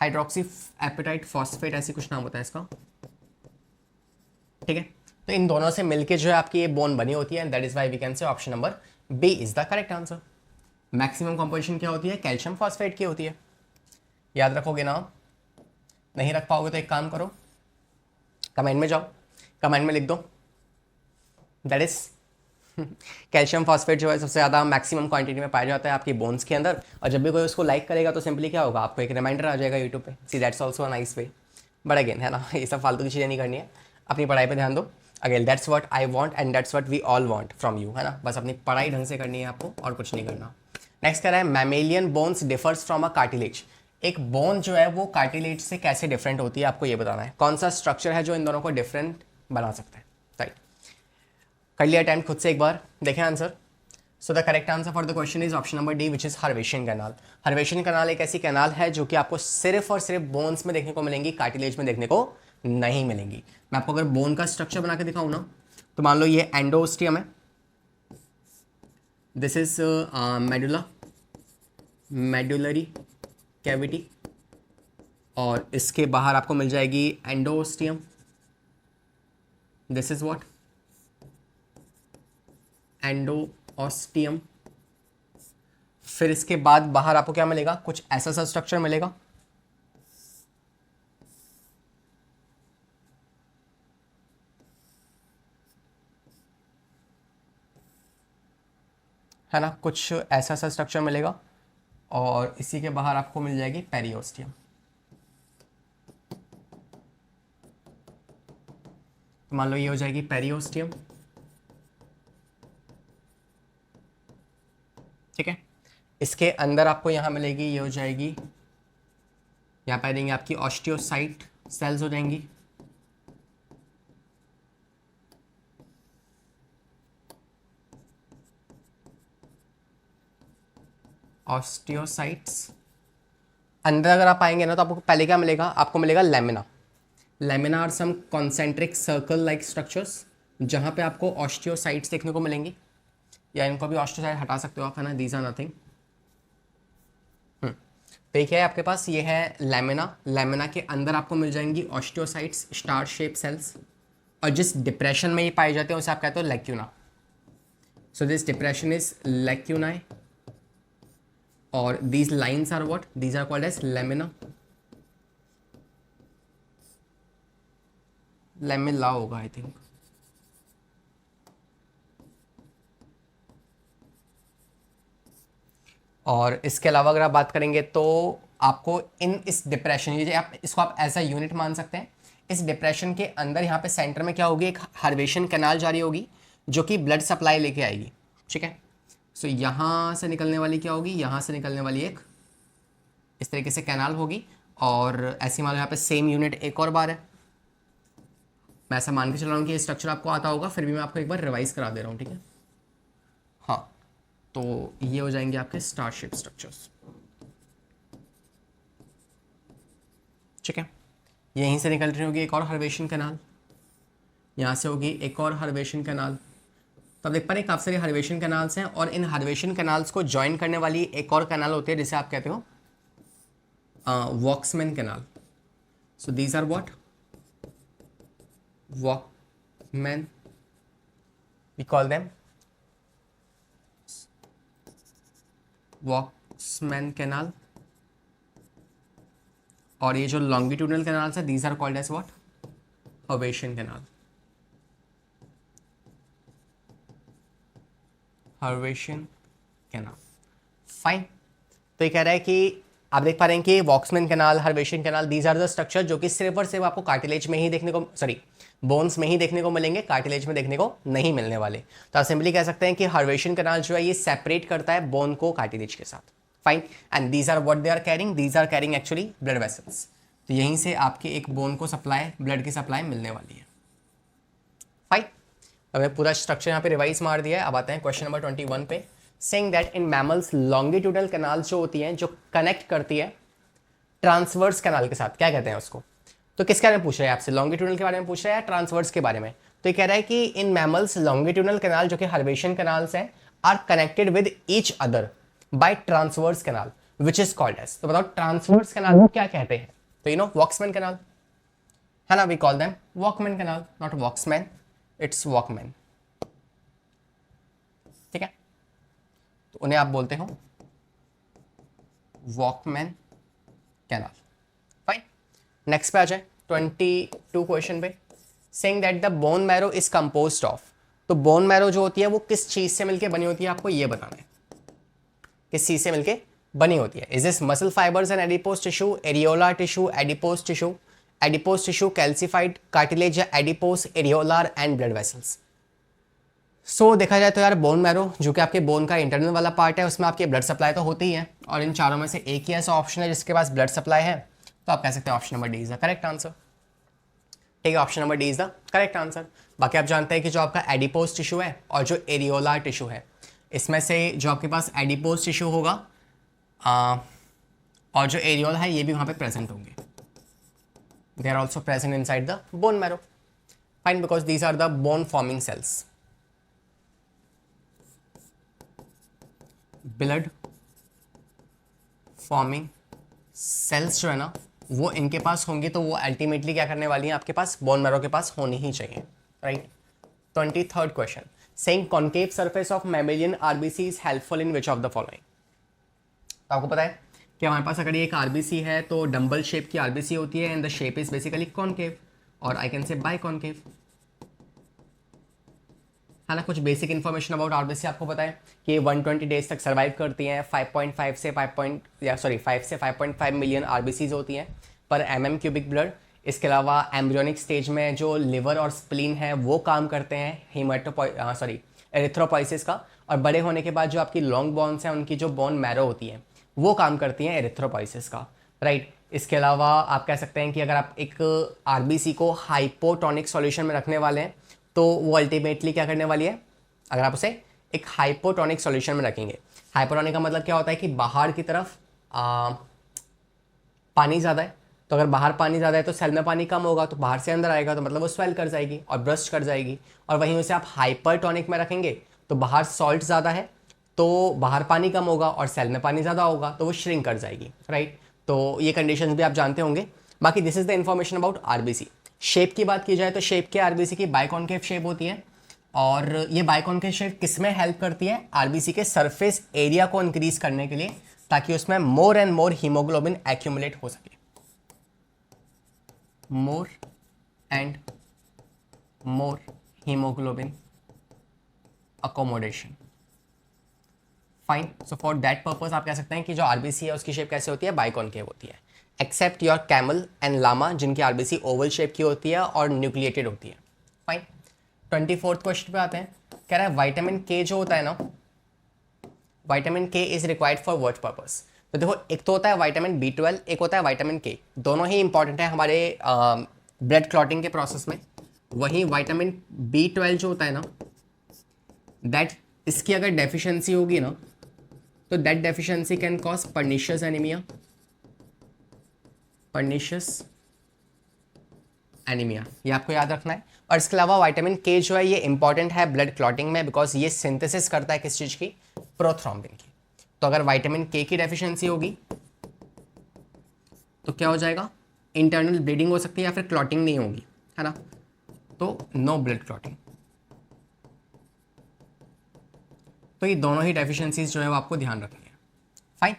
हाइड्रोक्सी एपेटाइट फॉस्फेट ऐसी कुछ नाम होता है इसका। ठीक है, तो इन दोनों से मिलके जो है आपकी ये बोन बनी होती है, that is why we can say option number B is the correct answer. Maximum composition क्या होती है, कैल्शियम फॉस्फेट की होती है। याद रखोगे ना, नहीं रख पाओगे तो एक काम करो, कमेंट में जाओ, कमेंट में लिख दो दैट इज कैल्शियम फॉस्फेट जो है सबसे ज़्यादा मैक्सिमम क्वांटिटी में पाया जाता है आपकी बोन्स के अंदर। और जब भी कोई उसको लाइक करेगा तो सिंपली क्या होगा, आपको एक रिमाइंडर आ जाएगा यूट्यूब पे, see that's also a nice way. But again है ना, ये सब फालतू की चीज़ें नहीं करनी है, अपनी पढ़ाई पे ध्यान दो। Again that's what I want and that's what we all want from you, है ना, बस अपनी पढ़ाई ढंग से करनी है आपको और कुछ नहीं करना। नेक्स्ट कह रहा है mammalian bones differs from a cartilage. एक बोन जो है वो कार्टिलेज से कैसे डिफरेंट होती है, आपको ये बताना है। कौन सा स्ट्रक्चर है जो इन दोनों को डिफरेंट बना सकता है। राइट, कर लिया अटेम्प्ट खुद से एक बार, देखें answer. So the correct answer for the question is option number D, which is Haversian canal. Haversian canal एक ऐसी कैनाल है जो कि आपको सिर्फ और सिर्फ बोन्स में देखने को मिलेंगी, कार्टिलेज में देखने को नहीं मिलेंगी। मैं आपको अगर बोन का स्ट्रक्चर बना के दिखाऊं ना, तो मान लो ये एंडोस्टियम है, this is medulla, medullary cavity, और इसके बाहर आपको मिल जाएगी एंडोस्टियम, दिस इज व्हाट एंडोस्टियम। फिर इसके बाद बाहर आपको क्या मिलेगा, कुछ ऐसा सा स्ट्रक्चर मिलेगा, है ना, कुछ ऐसा सा स्ट्रक्चर मिलेगा, और इसी के बाहर आपको मिल जाएगी पेरियोस्टियम। तो मान लो ये हो जाएगी पेरियोस्टियम। ठीक है, इसके अंदर आपको यहाँ मिलेगी, ये हो जाएगी, यहाँ पे देंगे आपकी ऑस्टियोसाइट सेल्स हो जाएंगी, ऑस्टियोसाइट्स। अंदर अगर आप आएंगे ना तो आपको पहले क्या मिलेगा, आपको मिलेगा lamina. Lamina are some concentric circle like structures, जहाँ पे आपको ऑस्टियोसाइट्स देखने को मिलेंगी, या इनको भी ऑस्टियोसाइट हटा सकते हो आप, है ना, दीज आर नथिंग। तो क्या है आपके पास, ये है लेमिना। लेमिना के अंदर आपको मिल जाएंगी ऑस्टियोसाइट्स, स्टार शेप सेल्स, और जिस डिप्रेशन में ये पाए जाते हैं उसे आप कहते हो lacuna. So this depression is lacunae, और these lines are what, these are called as lamina, lamella होगा आई थिंक। और इसके अलावा अगर आप बात करेंगे तो आपको इस डिप्रेशन, ये आप इसको आप ऐसा यूनिट मान सकते हैं, इस डिप्रेशन के अंदर यहाँ पे सेंटर में क्या होगी, एक हर्वेशन कैनाल जारी होगी जो कि ब्लड सप्लाई लेके आएगी। ठीक है, सो यहाँ से निकलने वाली क्या होगी, यहाँ से निकलने वाली एक इस तरीके से कैनाल होगी, और ऐसी मान लो यहाँ पे सेम यूनिट एक और बार है। मैं ऐसा मान के चल रहा हूँ कि ये स्ट्रक्चर आपको आता होगा, फिर भी मैं आपको एक बार रिवाइज करा दे रहा हूँ। ठीक है, हाँ, तो ये हो जाएंगे आपके स्टार शेप स्ट्रक्चर्स। ठीक है, यहीं से निकल रही होगी एक और हर्वेशन कैनाल, यहाँ से होगी एक और हर्वेशन कैनाल। तो आप देख पा रहे हैं काफ़ी सारे हर्वेशन कैनाल्स हैं, और इन हर्वेशन कैनाल्स को ज्वाइन करने वाली एक और कैनाल होती है जिसे आप कहते हो Voxman canal. So these are what, Voxman, we call them Voxman canal, और ये जो लॉन्गिट्यूडनल कैनाल्स है these are called as what, हर्वेशियन canal, Haversian canal. Fine. तो ये कह रहा है कि आप देख पा रहे हैं कि वॉक्समैन canal, Haversian canal, these are the structure जो कि सिर्फ और सिर्फ आपको कार्टिलेज में ही देखने को, सॉरी बोन्स में ही देखने को मिलेंगे, कार्टिलेज में देखने को नहीं मिलने वाले। तो आप सिंपली कह सकते हैं कि हर्वेशियन कैनाल जो है ये सेपरेट करता है बोन को कार्टिलेज के साथ। Fine. And these are what they are carrying, these are carrying actually blood vessels. तो यहीं से आपके एक बोन को सप्लाई, ब्लड की सप्लाई मिलने वाली है। फाइन। हमें पूरा स्ट्रक्चर यहाँ पे रिवाइज मार दिया है। अब आते हैं क्वेश्चन नंबर 21 पे। Saying that in mammals longitudinal canal जो होती हैं, जो कनेक्ट करती है ट्रांसवर्स कैनाल के साथ, क्या कहते हैं उसको? तो किसके बारे में पूछ रहे हैं आपसे, लॉन्गिट्यूडनल के बारे में पूछ रहे हैं या ट्रांसवर्स के बारे में? तो ये कह रहा है कि इन मैमल्स लॉन्गिट्यूडनल कैनाल जो कि हर्वेशियन कैनाल्स हैं are connected with each other by transverse canal which is called as. तो बताओ ट्रांसवर्स कैनाल को क्या कहते हैं? तो यू नो वॉक्समैन कैनाल है ना, we call them Volkmann canal, not Voxman, it's Volkmann. ठीक है, तो उन्हें आप बोलते हो वॉकमैन कैनाल। फाइन। नेक्स्ट पे आ जाए 22 क्वेश्चन पे। Saying that the bone marrow is composed of. तो बोन मैरो जो होती है वो किस चीज से मिलके बनी होती है, आपको ये बताना है किस चीज से मिलके बनी होती है। Is this muscle fibres and adipose tissue, areola tissue, adipose tissue, adipose tissue, calcified cartilage या एडिपोज, एरियोलार एंड ब्लड वेसल्स। सो देखा जाए तो यार बोन मैरो जो कि आपके बोन का इंटरनल वाला पार्ट है उसमें आपकी ब्लड सप्लाई तो होती ही है, और इन चारों में से एक ही ऐसा ऑप्शन है जिसके पास ब्लड सप्लाई है, तो आप कह सकते हैं option number D is the correct answer. ठीक है, option number D is the correct answer. बाकी आप जानते हैं कि जो आपका एडिपोज टिश्यू है और जो एरियोलार टिश्यू है, इसमें से जो आपके पास एडिपोज टिश्यू होगा और जो एरियोल है ये भी वहाँ पे प्रेजेंट होंगे, they are also present inside the bone marrow. Fine, because these are the bone forming cells. Blood forming cells जो है ना वो इनके पास होंगे, तो वो अल्टीमेटली क्या करने वाली हैं, आपके पास बोन मैरो के पास होनी ही चाहिए। Right. 23rd question. Saying concave surface of mammalian RBC is helpful in which of the following. तो आपको पता है कि हमारे पास अगर ये एक आरबीसी है तो डंबल शेप की आरबीसी होती है and the shape is basically concave, और I can say biconcave, है ना। कुछ बेसिक इन्फॉर्मेशन अबाउट आरबीसी आपको पता है कि ये 120 डेज तक सर्वाइव करती हैं। 5 से 5.5 मिलियन आरबीसीज होती हैं पर mm क्यूबिक ब्लड। इसके अलावा एम्ब्रियोनिक स्टेज में जो लिवर और स्प्लीन है वो काम करते हैं एरिथ्रोपोइसिस का, और बड़े होने के बाद जो आपकी लॉन्ग बोन्स हैं उनकी जो बोन मैरो होती है वो काम करती हैं एरिथ्रोपोइसिस का। राइट। इसके अलावा आप कह सकते हैं कि अगर आप एक आरबीसी को हाइपोटोनिक सॉल्यूशन में रखने वाले हैं तो वो अल्टीमेटली क्या करने वाली है, अगर आप उसे एक हाइपोटोनिक सॉल्यूशन में रखेंगे। हाइपोटोनिक का मतलब क्या होता है कि बाहर की तरफ पानी ज़्यादा है, तो अगर बाहर पानी ज़्यादा है तो सेल में पानी कम होगा, तो बाहर से अंदर आएगा तो मतलब वो स्वेल कर जाएगी और ब्रस्ट कर जाएगी। और वहीं उसे आप हाइपरटोनिक में रखेंगे तो बाहर सॉल्ट ज़्यादा है तो बाहर पानी कम होगा और सेल में पानी ज़्यादा होगा तो वो श्रिंक कर जाएगी। राइट। तो ये कंडीशंस भी आप जानते होंगे। बाकी this is the information about RBC. Shape की बात की जाए तो शेप के आरबीसी की बाइकॉन्केव शेप होती है, और ये बाइकॉन्केव शेप किस में हेल्प करती है, आरबीसी के सरफेस एरिया को इंक्रीज करने के लिए, ताकि उसमें more and more haemoglobin accumulate हो सके। More and more haemoglobin accommodation. Fine. So for that purpose आप कह सकते हैं कि जो आरबीसी है उसकी शेप कैसे होती है, बाइकॉन्केव होती है। Except your camel and llama जिनकी आरबीसी ओवल शेप की होती है और न्यूक्लिएटेड होती है। फाइन। 24th क्वेश्चन पे आते हैं। कह रहा है विटामिन के जो होता है ना, विटामिन के is required for what purpose. तो देखो, एक तो होता है विटामिन B12, एक होता है विटामिन के। दोनों ही इंपॉर्टेंट है हमारे ब्लड क्लॉटिंग के प्रोसेस में। वहीं विटामिन B12 जो होता है ना, दैट इसकी अगर डेफिशिएंसी होगी ना तो that deficiency can cause pernicious anaemia, pernicious anaemia, ये आपको याद रखना है। और इसके अलावा विटामिन के जो है ये इंपॉर्टेंट है ब्लड क्लॉटिंग में, बिकॉज ये सिंथेसिस करता है किस चीज़ की, प्रोथ्रोम्बिन की। तो अगर विटामिन के की डेफिशिएंसी होगी तो क्या हो जाएगा, इंटरनल ब्लीडिंग हो सकती है या फिर क्लॉटिंग नहीं होगी, है ना। तो नो ब्लड क्लॉटिंग। तो ये दोनों ही डेफिशिएंसीज जो है वो आपको ध्यान रखनी है। फाइन,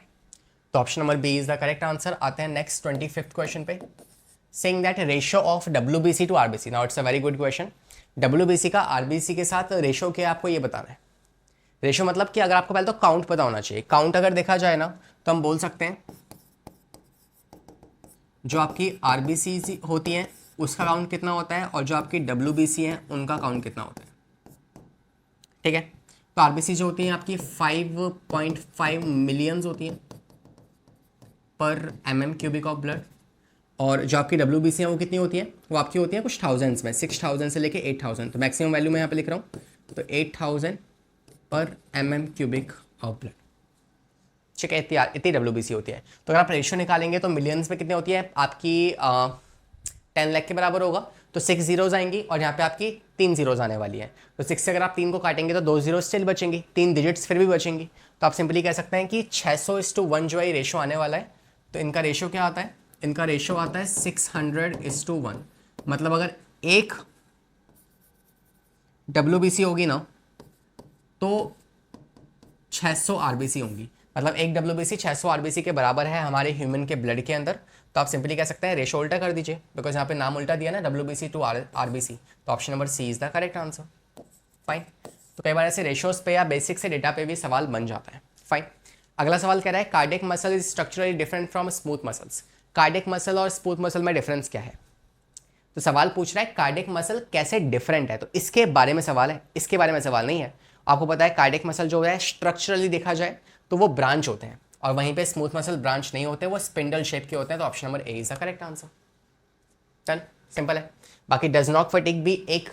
तो option number B is the correct answer. आते हैं नेक्स्ट 25th क्वेश्चन पे। Saying that ratio of WBC to RBC, now it's a very good question. WBC का RBC के साथ रेशियो क्या है आपको ये बताना है। रेशियो मतलब कि अगर आपको पहले तो काउंट पता होना चाहिए। काउंट अगर देखा जाए ना तो हम बोल सकते हैं जो आपकी RBC होती हैं उसका काउंट कितना होता है और जो आपकी WBC है उनका काउंट कितना होता है। ठीक है, तो RBC जो होती है आपकी 5.5 मिलियंस होती हैं पर mm³ ऑफ ब्लड, और जो आपकी WBC है वो कितनी होती है, वो आपकी होती है कुछ थाउजेंड्स में, 6000 से लेके 8000। तो मैक्सिमम वैल्यू मैं यहाँ पे लिख रहा हूँ, तो 8000 पर mm³ ऑफ ब्लड। ठीक है, इतनी WBC होती है। तो अगर आप रेशियो निकालेंगे तो मिलियंस में कितनी होती है आपकी 10 लाख के बराबर होगा। तो 6 जीरोज आएंगी और यहाँ पे आपकी 3 जीरोज आने वाली है। तो 6 से अगर आप 3 को काटेंगे तो 2 जीरो स्टिल बचेंगी, 3 डिजिट्स फिर भी बचेंगी। तो आप सिंपली कह सकते हैं कि 600:1 जो है रेशियो आने वाला है। तो इनका रेशियो क्या आता है, इनका रेशियो आता है 600:1। मतलब अगर एक WBC होगी ना तो 600 RBC होंगी। मतलब एक WBC 600 RBC के बराबर है हमारे ह्यूमन के ब्लड के अंदर। तो आप सिंपली कह सकते हैं रेशो उल्टा कर दीजिए, बिकॉज यहाँ पे नाम उल्टा दिया ना WBC टू RBC। तो option number C is the correct answer. Fine, तो कई बार ऐसे रेशोज पे या बेसिक से डेटा पे भी सवाल बन जाता है। फाइन, अगला सवाल कह रहा है cardiac muscle is structurally different from smooth muscles. Cardiac muscle और स्मूथ मसल में डिफरेंस क्या है। तो सवाल पूछ रहा है कार्डियक मसल कैसे डिफरेंट है, तो इसके बारे में सवाल है, इसके बारे में सवाल नहीं है। आपको पता है कार्डियक मसल जो है स्ट्रक्चरली देखा जाए तो वो ब्रांच होते हैं, और वहीं पे स्मूथ मसल ब्रांच नहीं होते, वो स्पिंडल शेप के होते हैं। तो option number A is the correct answer. Done, simple है। बाकी डज नॉट फटीग भी एक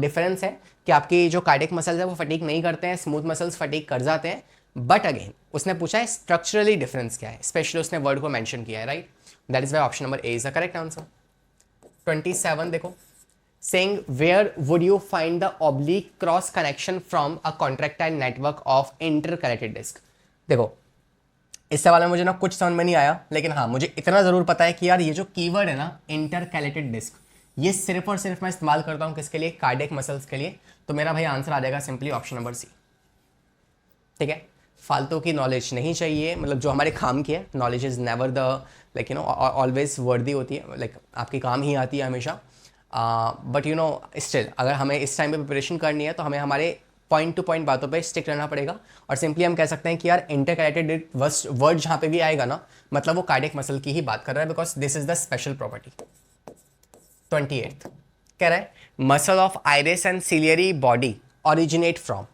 डिफरेंस है कि आपकी जो कार्डियक मसल्स है वो फटीग नहीं करते हैं, स्मूथ मसल्स फटीग कर जाते हैं। बट अगेन उसने पूछा है स्ट्रक्चरली डिफरेंस क्या है, स्पेशली उसने वर्ड को मेंशन किया है, right. That is why option number A is the correct answer. 27 देखो, saying where would you find the oblique cross connection from a contractile network of intercalated disc। देखो इस सवाल में मुझे ना कुछ समझ में नहीं आया, लेकिन हाँ मुझे इतना जरूर पता है कि यार ये जो कीवर्ड है ना इंटरकैलेटेड डिस्क, ये सिर्फ और सिर्फ मैं इस्तेमाल करता हूँ किसके लिए, कार्डियक मसल्स के लिए। तो मेरा भाई आंसर आ जाएगा सिंपली ऑप्शन नंबर सी। ठीक है, फालतू की नॉलेज नहीं चाहिए, मतलब जो हमारे काम की है। Knowledge is never the like you know always वर्दी होती है, लाइक आपकी काम ही आती है हमेशा। बट यू नो स्टिल अगर हमें इस टाइम पे प्रिपरेशन करनी है तो हमें हमारे पॉइंट टू पॉइंट बातों पे स्टिक रहना पड़ेगा। और सिंपली हम कह सकते हैं कि यार इंटरकैलेटेड वर्ड जहाँ पे भी आएगा ना, मतलब वो कार्डियक मसल की ही बात कर रहा है, because this is the special property. 28 कह रहा है muscle of iris and ciliary body originate from.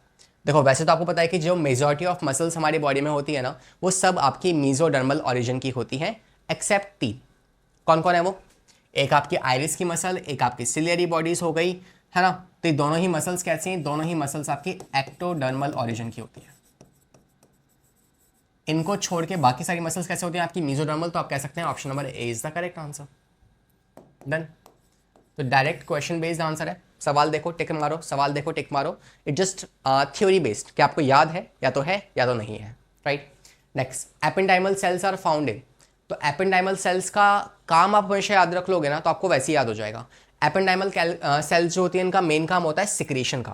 देखो वैसे तो आपको पता है कि जो मेजॉरिटी ऑफ मसल्स हमारी बॉडी में होती है ना, वो सब आपकी मीजोडर्मल ओरिजिन की होती हैं, एक्सेप्ट 3। कौन कौन है वो, एक आपकी आइरिस की मसल, एक आपकी सिलियरी बॉडीज हो गई, है ना। तो ये दोनों ही मसल्स कैसी हैं, दोनों ही मसल्स आपकी एक्टोडर्मल ओरिजिन की होती है। इनको छोड़ के बाकी सारी मसल्स कैसे होती हैं आपकी मीजोडर्मल। तो आप कह सकते हैं option number A is the correct answer. Done, तो डायरेक्ट क्वेश्चन बेस्ड आंसर है। सवाल देखो टिक मारो, सवाल देखो टिक मारो। इट जस्ट थ्योरी बेस्ड कि आपको याद है या तो नहीं है, right. Next, ependymal cells are found in. तो एपेंडाइमल सेल्स का काम आप हमेशा याद रख लोगे ना तो आपको वैसे ही याद हो जाएगा। एपेंडाइमल सेल्स जो होती है इनका मेन काम होता है सिक्रीशन का।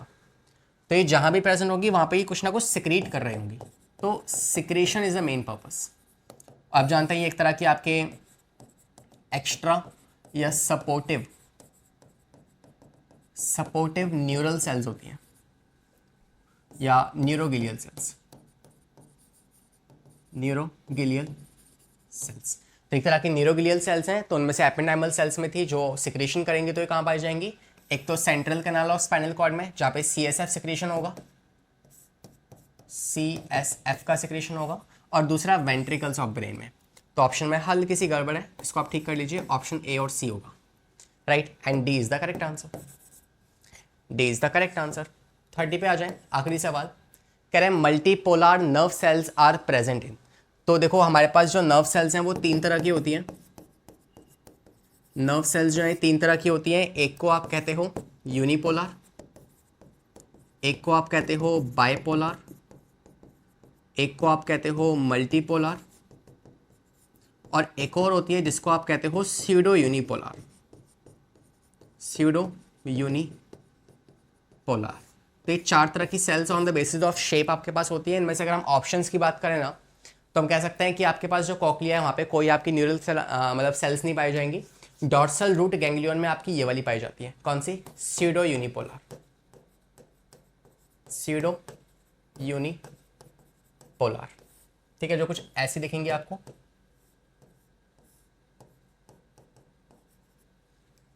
तो ये जहां भी प्रेजेंट होगी वहां पे ही कुछ ना कुछ सिक्रीट कर रही होंगी, तो secretion is the main purpose. आप जानते हैं ये एक तरह की आपके एक्स्ट्रा या सपोर्टिव न्यूरल सेल्स होती हैं या न्यूरोगिलियल सेल्स। तो एक तरह की न्यूरोगिलियल सेल्स हैं, तो उनमें से एपेंडाइमल सेल्स में थी जो सिक्रेशन करेंगे। तो ये कहाँ पाई जाएंगी, एक तो central canal of spinal cord में जहाँ पे CSF सिक्रेशन होगा, CSF का सिक्रेशन होगा, और दूसरा वेंट्रिकल्स ऑफ ब्रेन में। तो ऑप्शन में हल्की सी गड़बड़ है, इसको आप ठीक कर लीजिए, ऑप्शन ए और सी होगा, right. And D is the correct answer. D is the correct answer. 30 पे आ जाए, आखिरी सवाल कह रहे हैं multipolar nerve cells are present in. तो देखो हमारे पास जो नर्व सेल्स हैं वो 3 तरह की होती हैं। नर्व सेल्स जो है 3 तरह की होती हैं। एक को आप कहते हो यूनिपोलर, एक को आप कहते हो बाइपोलर, एक को आप कहते हो मल्टीपोलर, और एक और होती है जिसको आप कहते हो स्यूडो यूनिपोलर। Pseudo unipolar. तो ये 4 तरह की cells on the basis of shape आपके पास होती है। इनमें से अगर हम ऑप्शंस की बात करें ना, तो हम कह सकते हैं कि आपके पास जो कॉक्लिया है वहाँ पे कोई आपकी न्यूरल सेल मतलब सेल्स नहीं पाई जाएंगी। डॉर्सल रूट गैंग्लियन में आपकी ये वाली पाई जाती है, कौन सी? स्यूडो यूनिपोलर, स्यूडो यूनिपोलर, ठीक है, जो कुछ ऐसी दिखेंगी आपको।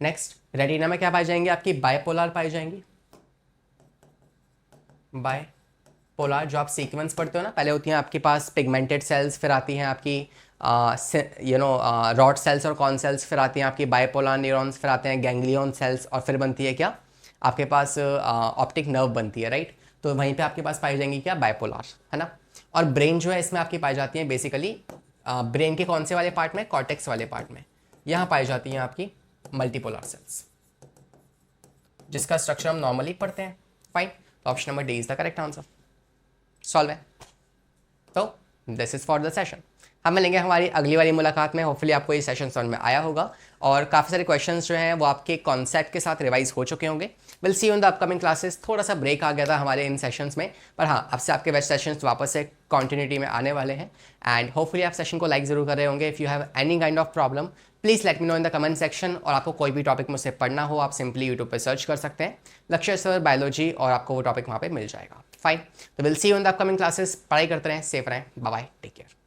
नेक्स्ट, रेटिना में क्या पाई जाएंगी? आपकी बायपोलर पाई जाएंगी। बायपोलर जो आप सीक्वेंस पढ़ते हो ना, पहले होती हैं आपके पास पिगमेंटेड सेल्स, फिर आती हैं आपकी रॉड सेल्स और कॉन सेल्स, फिर आती हैं आपकी बायपोलर न्यूरॉन्स, फिर आते हैं गैंग्लियन सेल्स, और फिर बनती है क्या? आपके पास ऑप्टिक नर्व बनती है, राइट। तो वहीं पे आपके पास पाई जाएंगी क्या? बायपोलर, है ना। और ब्रेन जो है इसमें आपकी पाई जाती है बेसिकली ब्रेन के कौन से वाले पार्ट में? कॉर्टेक्स वाले पार्ट में। यहाँ पाई जाती हैं आपकी मल्टीपोलर सेल्स, जिसका स्ट्रक्चर हम नॉर्मली पढ़ते हैं। फाइन, तो option number D is the correct answer. Solve है। तो this is for the session. हम मिलेंगे हमारी अगली वाली मुलाकात में। होपफुली आपको ये सेशन समझ में आया होगा और काफ़ी सारे क्वेश्चंस जो हैं वो आपके कॉन्सेप्ट के साथ रिवाइज हो चुके होंगे। Will see you in the upcoming classes. थोड़ा सा ब्रेक आ गया था हमारे इन सेशंस में, पर हाँ, अब से आपके वेस्ट सेशंस वापस से कॉन्टिन्यूटी में आने वाले हैं। एंड होपफुली आप सेशन को लाइक ज़रूर कर रहे होंगे। If you have any kind of problem, please let me know in the comment section. और आपको कोई भी टॉपिक मुझसे पढ़ना हो, आप सिंपली यूट्यूब पर सर्च कर सकते हैं लक्ष्य सर बायोलॉजी, और आपको वो टॉपिक वहाँ पे मिल जाएगा। फाइन, तो will see you in the upcoming classes. पढ़ाई करते रहें, सेफ रहें, बाय बाय, टेक केयर।